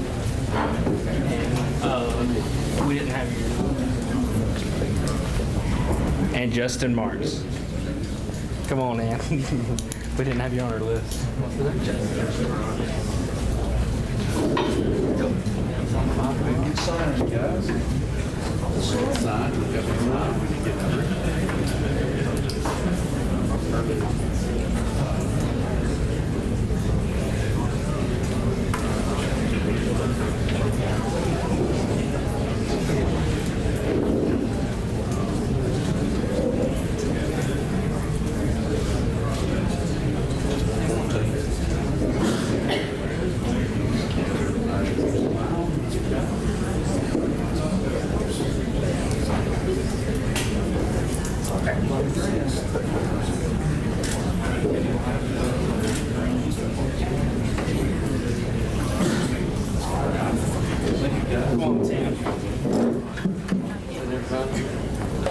Speaker 12: And we didn't have your. And Justin Marks. Come on, Ann. We didn't have you on our list.
Speaker 2: Sign, guys. Sign.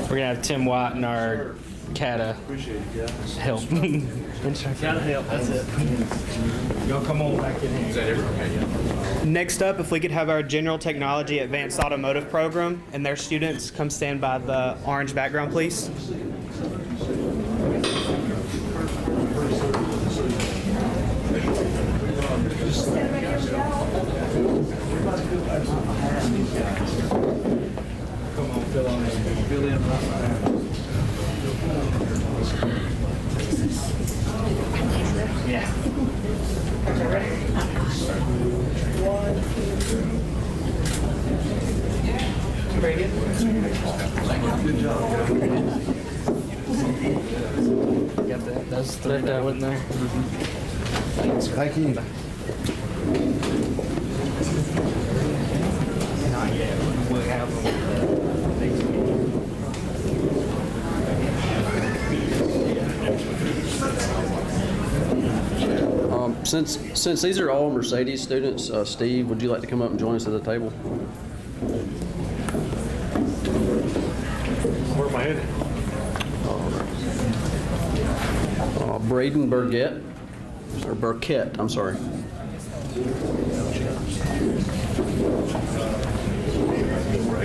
Speaker 12: We're gonna have Tim White and our CATA help. CATA help, that's it. Y'all come on back in here.
Speaker 10: Next up, if we could have our General Technology Advanced Automotive Program and their students come stand by the orange background, please.
Speaker 12: Yeah. Very good. Good job. Got that. That's three that went there.
Speaker 1: Thank you.
Speaker 12: We'll have them.
Speaker 7: Since these are all Mercedes students, Steve, would you like to come up and join us at the table?
Speaker 8: Where am I headed?
Speaker 7: Braden Burgett, or Burkett, I'm sorry.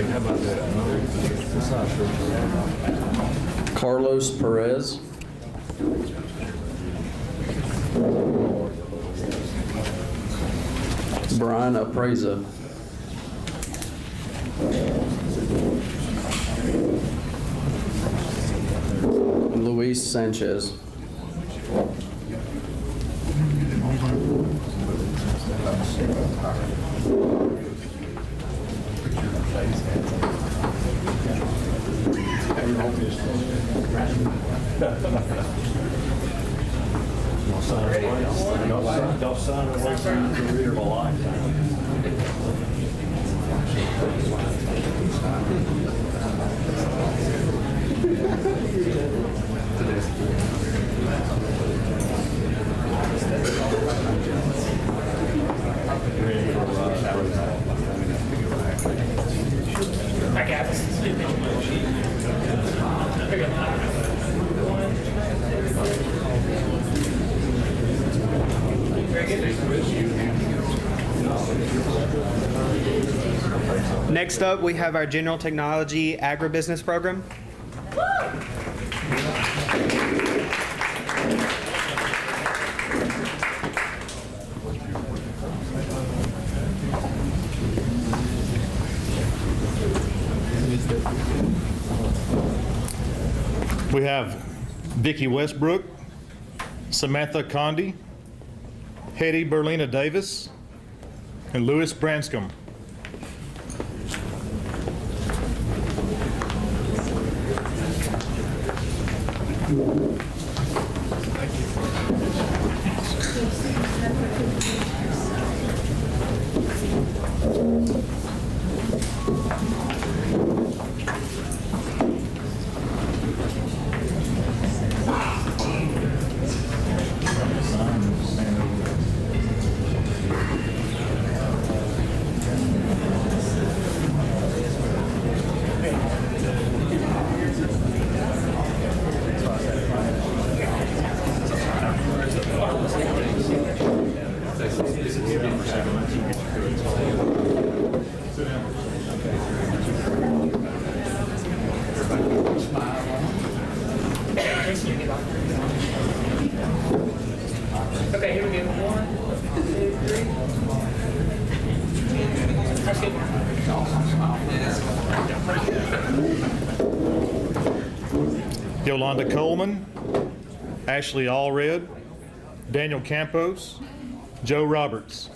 Speaker 8: How about that?
Speaker 7: Carlos Perez. Brian Apreza. Luis Sanchez.
Speaker 8: Don't sign away from your career of a lifetime.
Speaker 10: Next up, we have our General Technology Agribusiness Program.
Speaker 13: We have Vicki Westbrook, Samantha Condi, Hetty Berlina Davis, and Louis Branscombe.
Speaker 12: Okay, here we go. 1, 2, 3. That's good.
Speaker 13: Yolanda Coleman, Ashley Allred, Daniel Campos, Joe Roberts.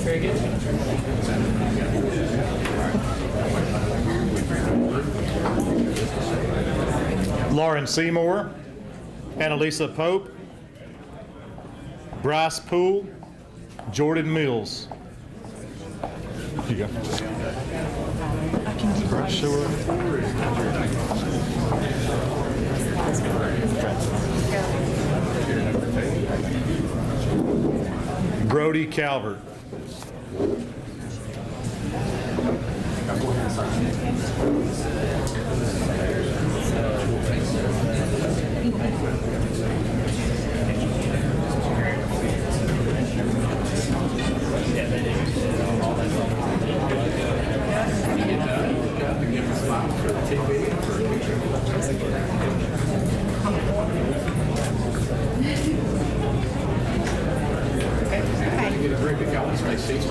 Speaker 12: Very good.
Speaker 13: Lauren Seymour, Annalisa Pope, Bryce Poole, Jordan Mills. Here you go. Sure. Brody Calvert.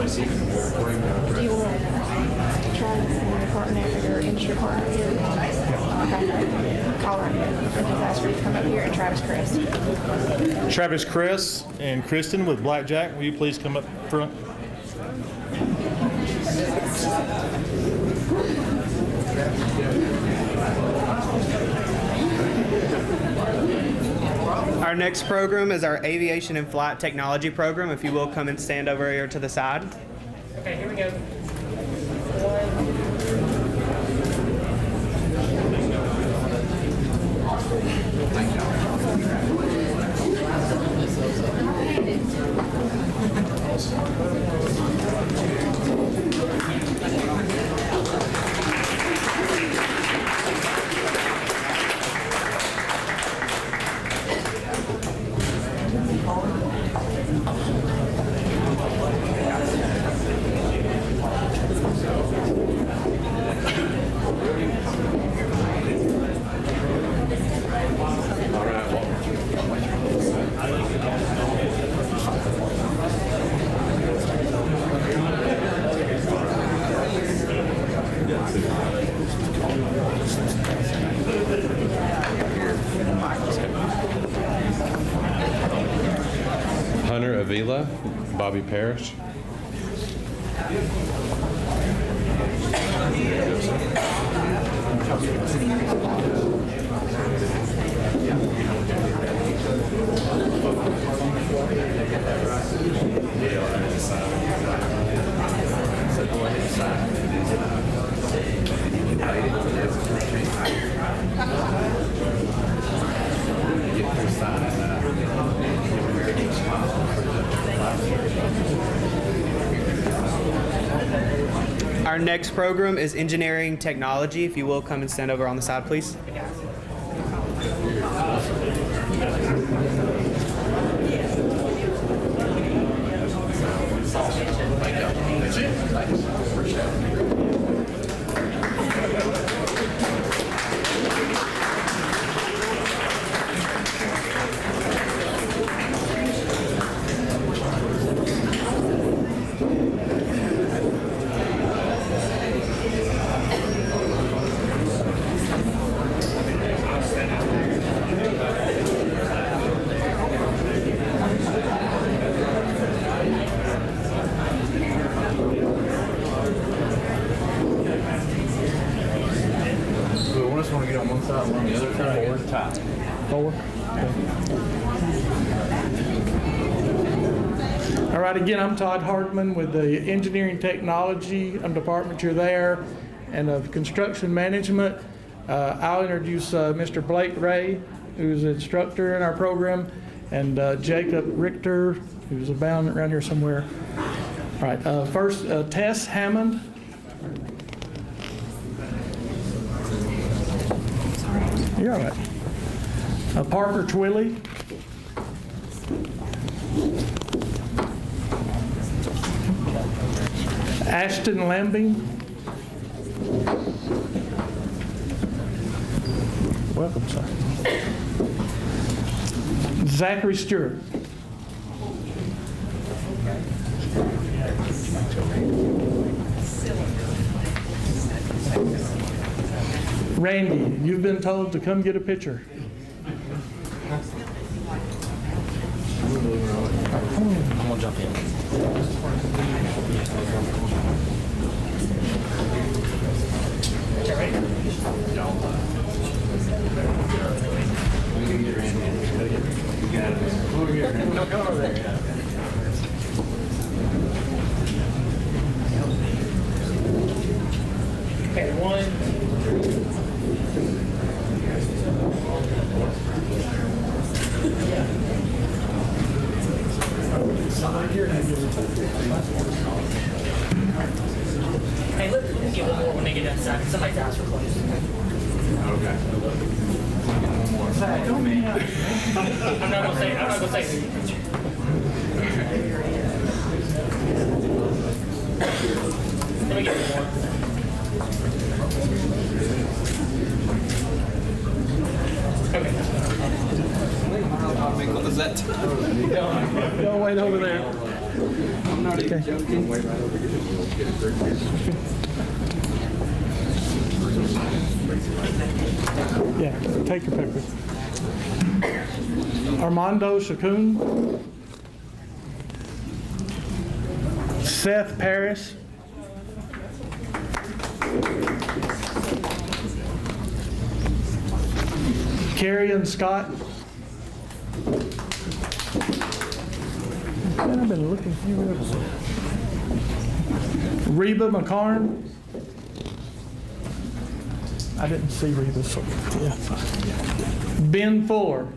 Speaker 11: Do you want to try and partner with your industry partner here? Okay. All right. And he's asked for you to come up here, and Travis Chris.
Speaker 13: Travis Chris and Kristen with Blackjack, will you please come up front?
Speaker 10: Our next program is our Aviation and Flight Technology program. If you will, come and stand over here to the side.
Speaker 12: Okay, here we go.
Speaker 14: Hunter Avila, Bobby Parrish.
Speaker 10: Our next program is Engineering Technology. If you will, come and stand over on the side, please.
Speaker 15: right, again, I'm Todd Hartman with the Engineering Technology. I'm department chair there, and of Construction Management. I'll introduce Mr. Blake Ray, who's an instructor in our program, and Jacob Richter, who's around here somewhere. All right, first, Tess Hammond. You're all right. Parker Twilley. Ashton Lambing. Welcome, sir. Zachary Stewart. Randy, you've been told to come get a picture.
Speaker 12: I'm gonna jump in. Okay, one. Hey, let's get one more when they get inside. Somebody's asked for clothes. Okay. I'm not gonna say it. Let me get one more. Okay. What is that?
Speaker 15: Don't wait over there.
Speaker 12: I'm not even joking. Wait right over here.
Speaker 15: Yeah, take your picture. Armando Shakun. Seth Paris. Carrion Scott. Man, I've been looking for you ever. Reba McCarn. I didn't see Reba, so yeah. Ben Fuller.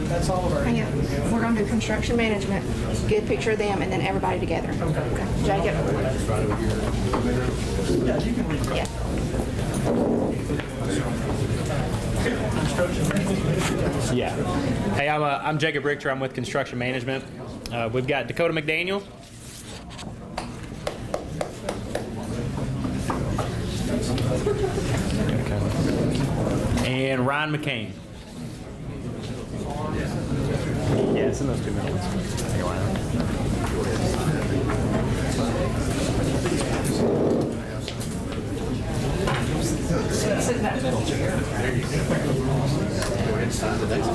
Speaker 15: That's all of our.
Speaker 11: Hang on. We're going to do construction management. Get a picture of them and then everybody together. Okay. Jacob.
Speaker 15: Yeah, you can read.
Speaker 11: Yeah.
Speaker 12: Yeah. Hey, I'm Jacob Richter. I'm with Construction Management. We've got Dakota McDaniel. And Ryan McCain. Yeah, it's in those 2 minutes.
Speaker 3: Sit in that middle chair. There you go. Go ahead and sign the next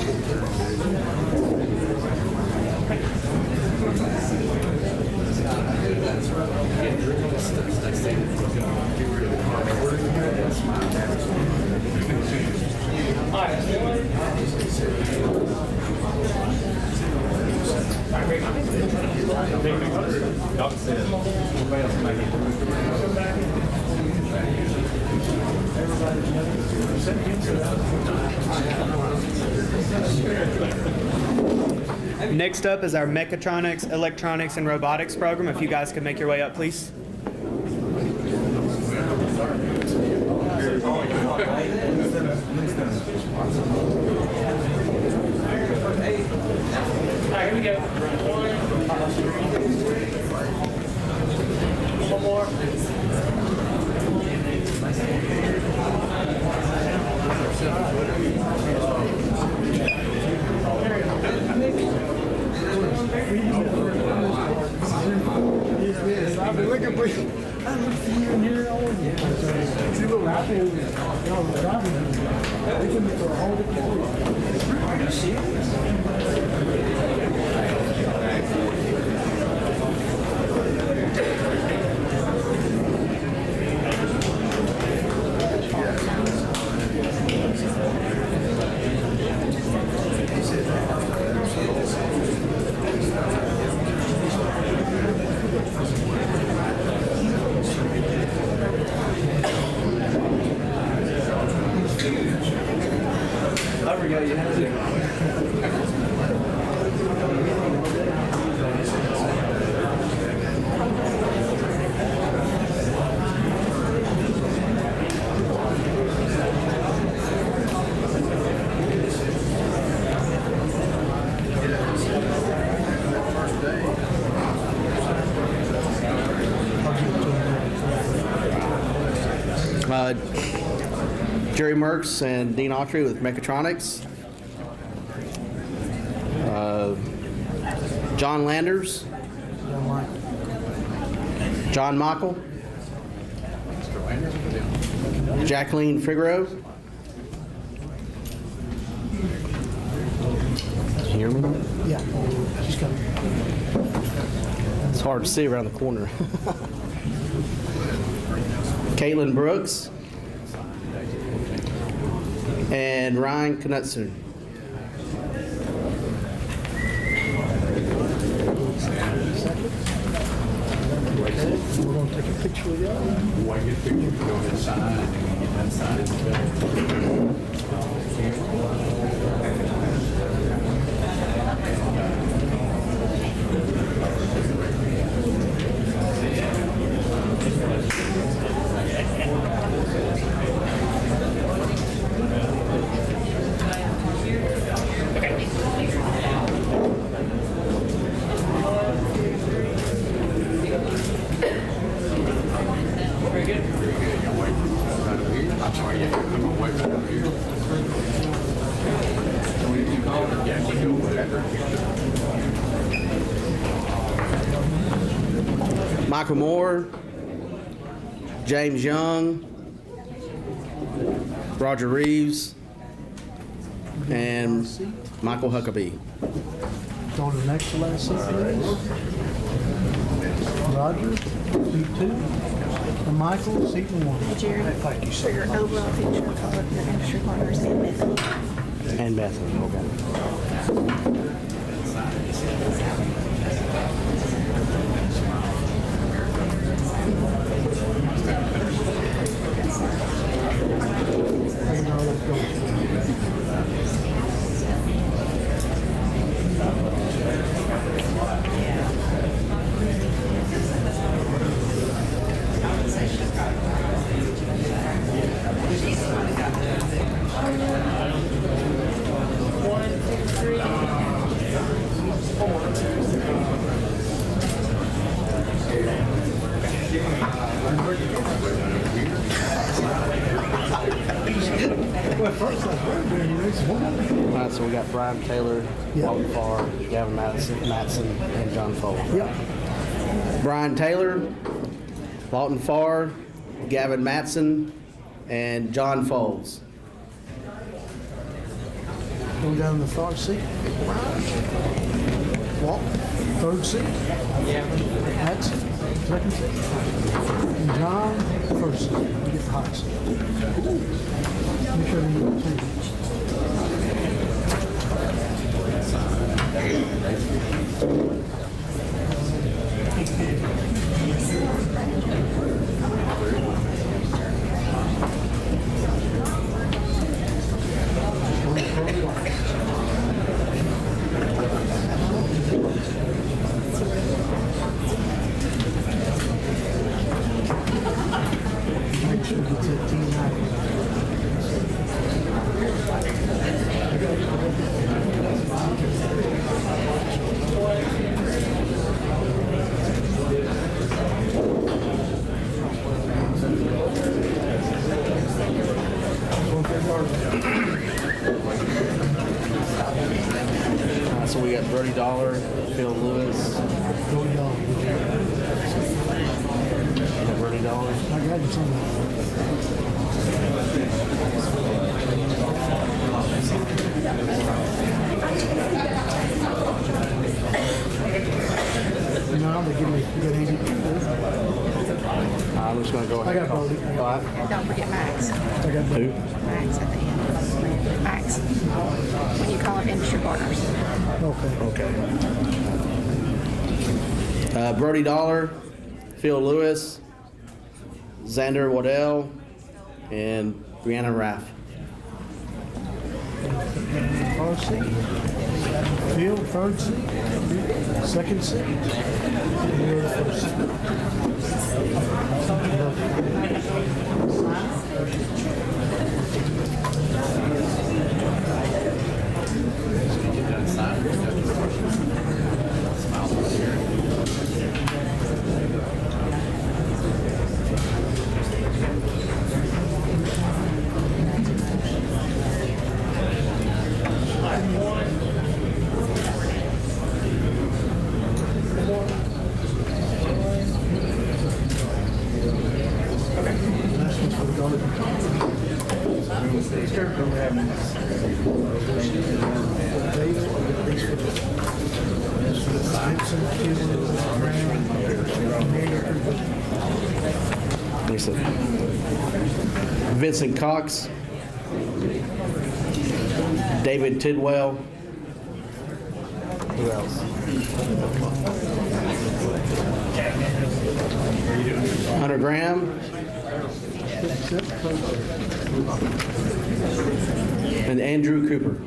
Speaker 10: Next up is our Mechatronics, Electronics, and Robotics program. If you guys could make your way up, please.
Speaker 15: All right, here we go. One more.
Speaker 5: Jerry Merckx and Dean Autry with Mechatronics. John Landers. John Michael. Jacqueline Figaro. Can you hear me?
Speaker 1: Yeah, she's coming.
Speaker 5: It's hard to see around the corner. Caitlin Brooks and Ryan Knutson.
Speaker 1: We're going to take a picture with y'all.
Speaker 2: While you get a picture, go ahead and sign, and then when you get done signing, I'm sorry, yeah, I'm gonna wait over here. Yeah, we go whatever.
Speaker 5: Michael Moore, James Young, Roger Reeves, and Michael Huckabee.
Speaker 1: Go to the next to last seat, please. Roger, seat 2. And Michael, seat 1.
Speaker 11: Jerry,
Speaker 1: Thank you,
Speaker 11: for
Speaker 1: sir.
Speaker 11: your overall picture of all of your industry partners and Bethany.
Speaker 5: And Bethany, okay. All right, so we got Brian Taylor, Walton Farr, Gavin Matson, and John Foley.
Speaker 1: Yep.
Speaker 5: Brian Taylor, Walton Farr, Gavin Matson, and John Foles.
Speaker 1: Go down in the front seat. Walk. Third seat. That's second seat. And John, first seat. You get the hot seat. Let me show you the seat. Make sure you get that team
Speaker 5: So we got Brody Dollar, Phil Lewis.
Speaker 1: Brody Dollar.
Speaker 5: Brody Dollar.
Speaker 1: I got you somewhere.
Speaker 11: And don't forget Max.
Speaker 5: Who?
Speaker 11: Max at the end. Max. When you call them industry partners.
Speaker 5: Okay. Brody Dollar, Phil Lewis, Xander Waddell, and Brianna Raff.
Speaker 1: First seat. Phil, third seat. Second seat. You're the first
Speaker 5: Vincent Cox, David Tidwell. Who else? Hunter Graham. And Andrew Cooper.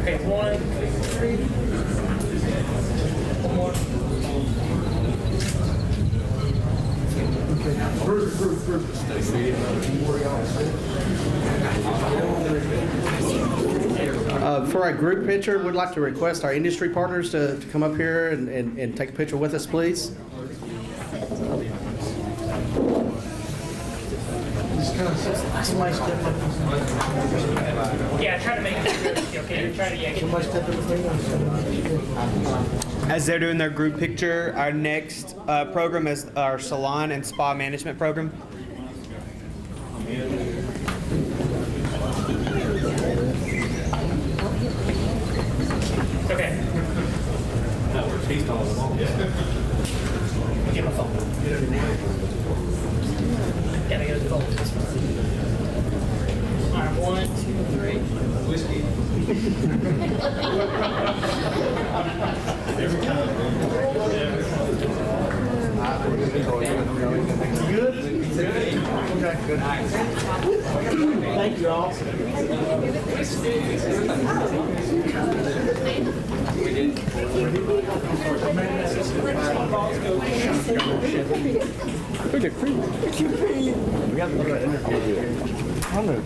Speaker 12: Okay, 1, 3. One more.
Speaker 5: For our group picture, we'd like to request our industry partners to come up here and take a picture with us, please.
Speaker 12: Yeah, try to make it okay. Try to
Speaker 10: As they're doing their group picture, our next program is our Salon and Spa Management program.
Speaker 12: Okay. That works. He's calling them all. Get my phone. Gotta get his phone. All right, 1, 2, 3. Whiskey. Every time.
Speaker 1: Good? Okay, good. Thank you all.
Speaker 16: We got to interview here.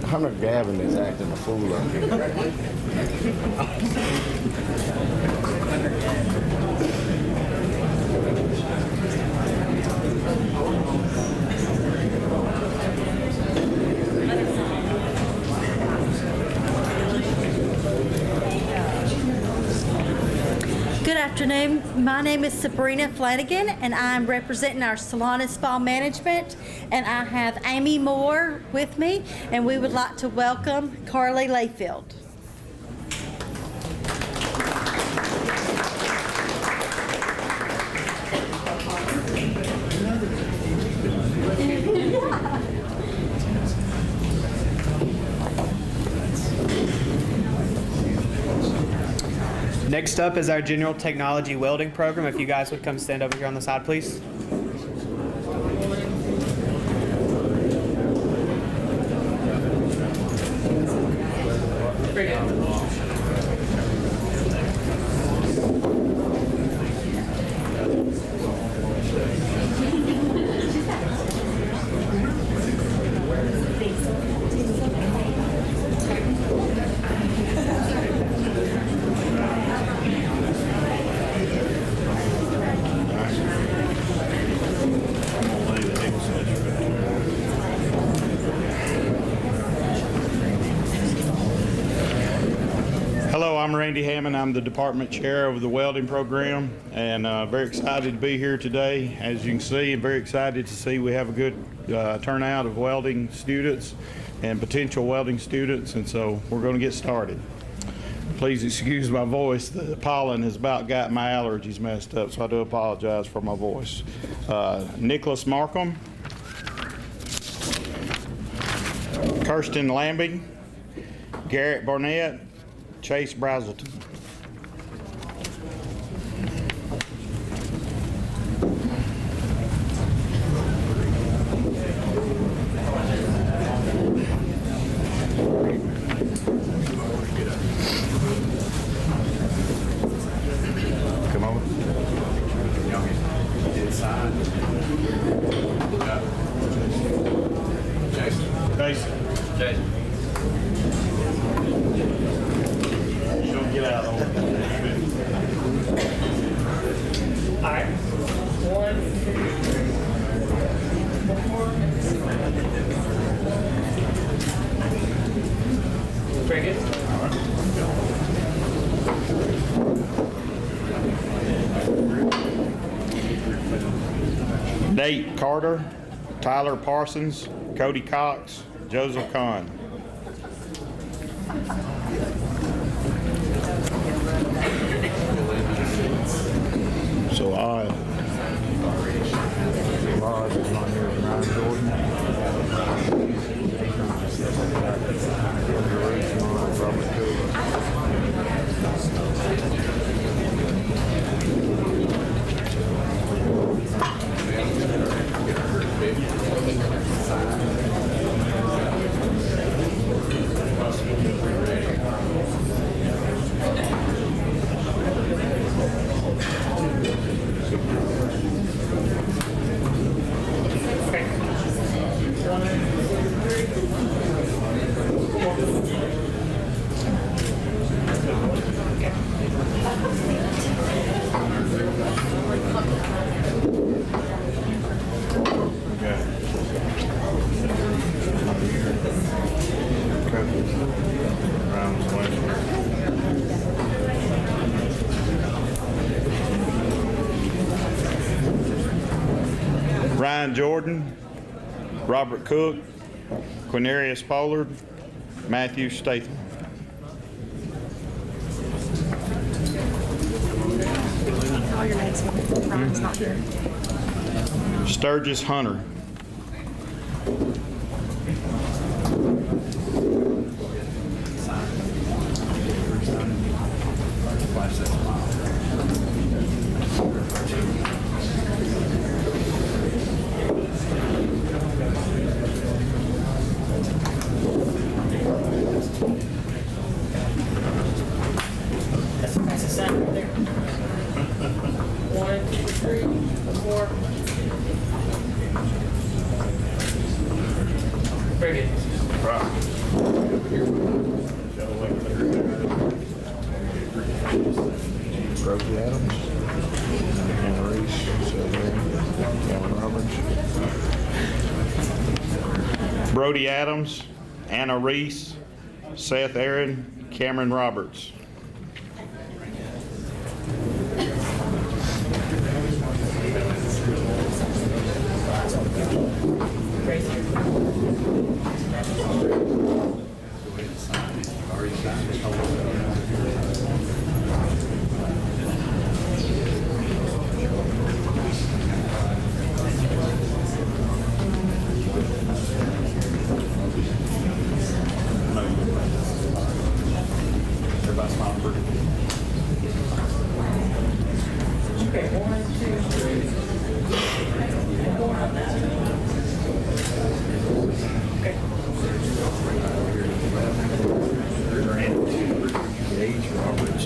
Speaker 16: Hunter Gavin is acting a fool up here.
Speaker 17: Good afternoon. My name is Sabrina Flanagan, and I'm representing our Salon and Spa Management. And I have Amy Moore with me, and we would like to welcome Carly Layfield.
Speaker 10: Next up is our General Technology Welding program. If you guys would come stand over here on the side, please.
Speaker 12: Very good.
Speaker 18: I'm Randy Hammond. I'm the department chair of the welding program, and very excited to be here today. As you can see, I'm very excited to see we have a good turnout of welding students and potential welding students, and so we're going to get started. Please excuse my voice. The pollen has about got my allergies messed up, so I do apologize for my voice. Nicholas Markham, Kirsten Lambie, Garrett Barnett, Chase Brazelton. Come on. Jason. Don't get out on it.
Speaker 12: All right. One. Very good.
Speaker 18: Nate Carter, Tyler Parsons, Cody Cox, Joseph Kahn. So is not here. Ryan Jordan. Robert Cook. Ryan Jordan, Robert Cook, Quinarius Pollard, Matthew Statham.
Speaker 11: All your names. Ryan's not here.
Speaker 18: Sturgis Hunter.
Speaker 12: That's the sign right there. 1, 2, 3, 4. Very good.
Speaker 16: Brody Adams, Anna Reese, Gavin Roberts.
Speaker 18: Brody Adams, Anna Reese, Seth Aaron, Cameron Roberts.
Speaker 12: Okay, 1, 2, 3. Okay.
Speaker 16: Gage Roberts.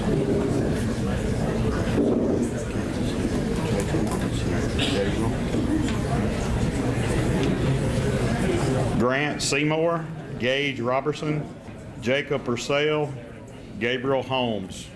Speaker 18: Grant Seymour, Gage Robertson, Jacob Purcell, Gabriel Holmes.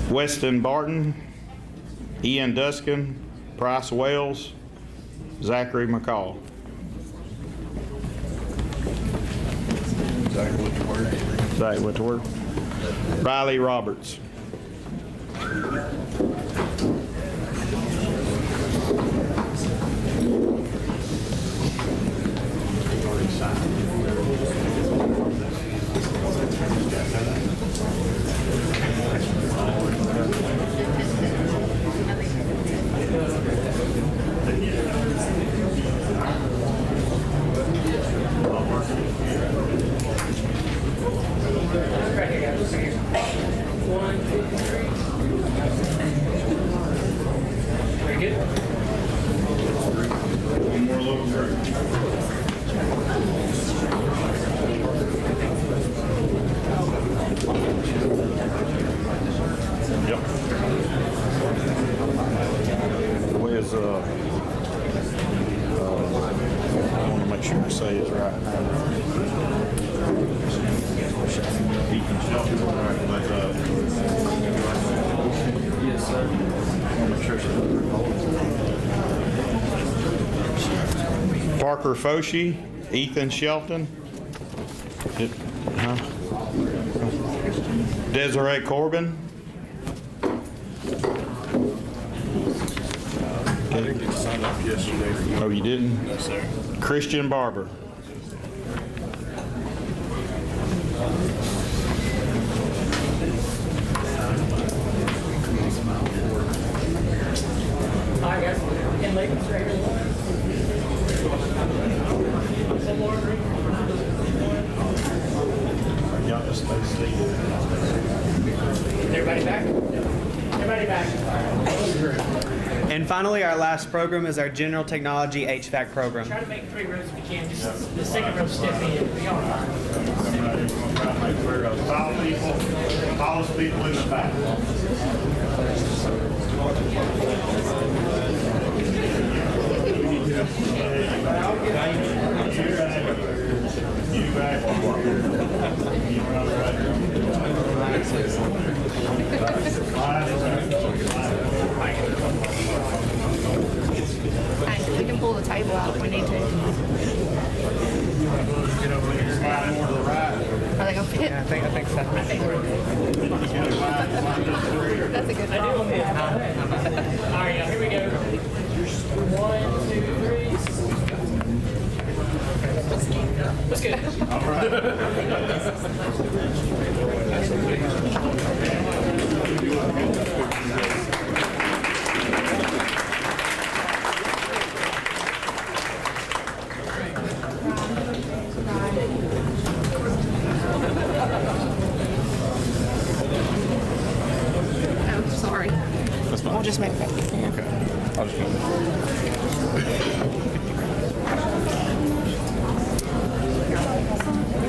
Speaker 18: Weston Barton, Ian Duskin, Price Wells, Zachary McCall. Zach, what's the word? Riley Roberts. I want to make sure I say his right name. Ethan Shelton, yes, sir. I want to make sure Parker Foshee, Ethan Shelton. Desiree Corbin.
Speaker 13: I didn't get signed up yesterday.
Speaker 18: Oh, you didn't?
Speaker 13: No, sir.
Speaker 18: Christian Barber.
Speaker 19: Hi, guys. And ladies, right here.
Speaker 18: Y'all just stay seated.
Speaker 19: Everybody back? Everybody back.
Speaker 10: And finally, our last program is our General Technology HVAC program.
Speaker 19: Try to make 3 rows if you can. Just the second row step in. Be all right.
Speaker 18: Tallest people in the back.
Speaker 11: We can pull the table out if we need to. Are they gonna fit?
Speaker 10: Yeah, I think so.
Speaker 11: That's a good one.
Speaker 19: All right, now here we go. 1, 2, 3. That's good. All right.
Speaker 11: Oh, sorry.
Speaker 8: That's fine.
Speaker 11: We'll just make that. Yeah.
Speaker 8: Okay. I'll just move it.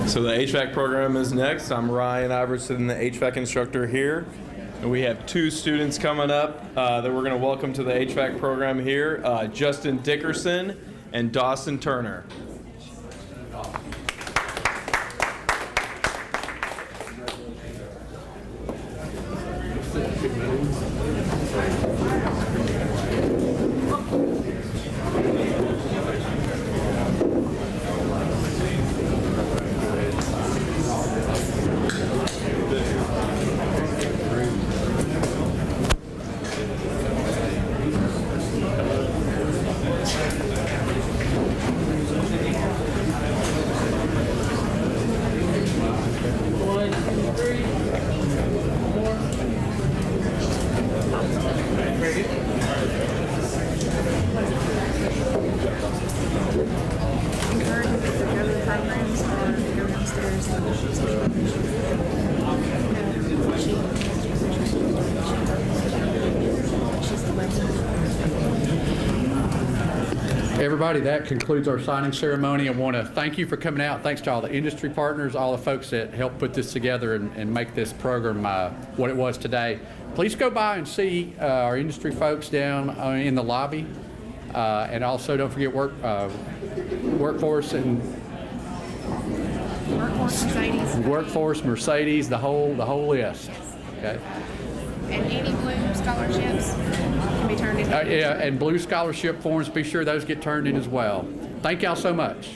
Speaker 8: So the HVAC program is next. I'm Ryan Iverson, the HVAC instructor here. And we have 2 students coming up that we're going to welcome to the HVAC program here, Justin Dickerson and Dawson Turner.
Speaker 2: everybody, that concludes our signing ceremony. I want to thank you for coming out. Thanks to all the industry partners, all the folks that helped put this together and make this program what it was today. Please go by and see our industry folks down in the lobby. And also don't forget Workforce Mercedes, the whole list. Okay.
Speaker 20: And any Blue scholarships can be turned in.
Speaker 2: Yeah, and Blue scholarship forms, be sure those get turned in as well. Thank y'all so much.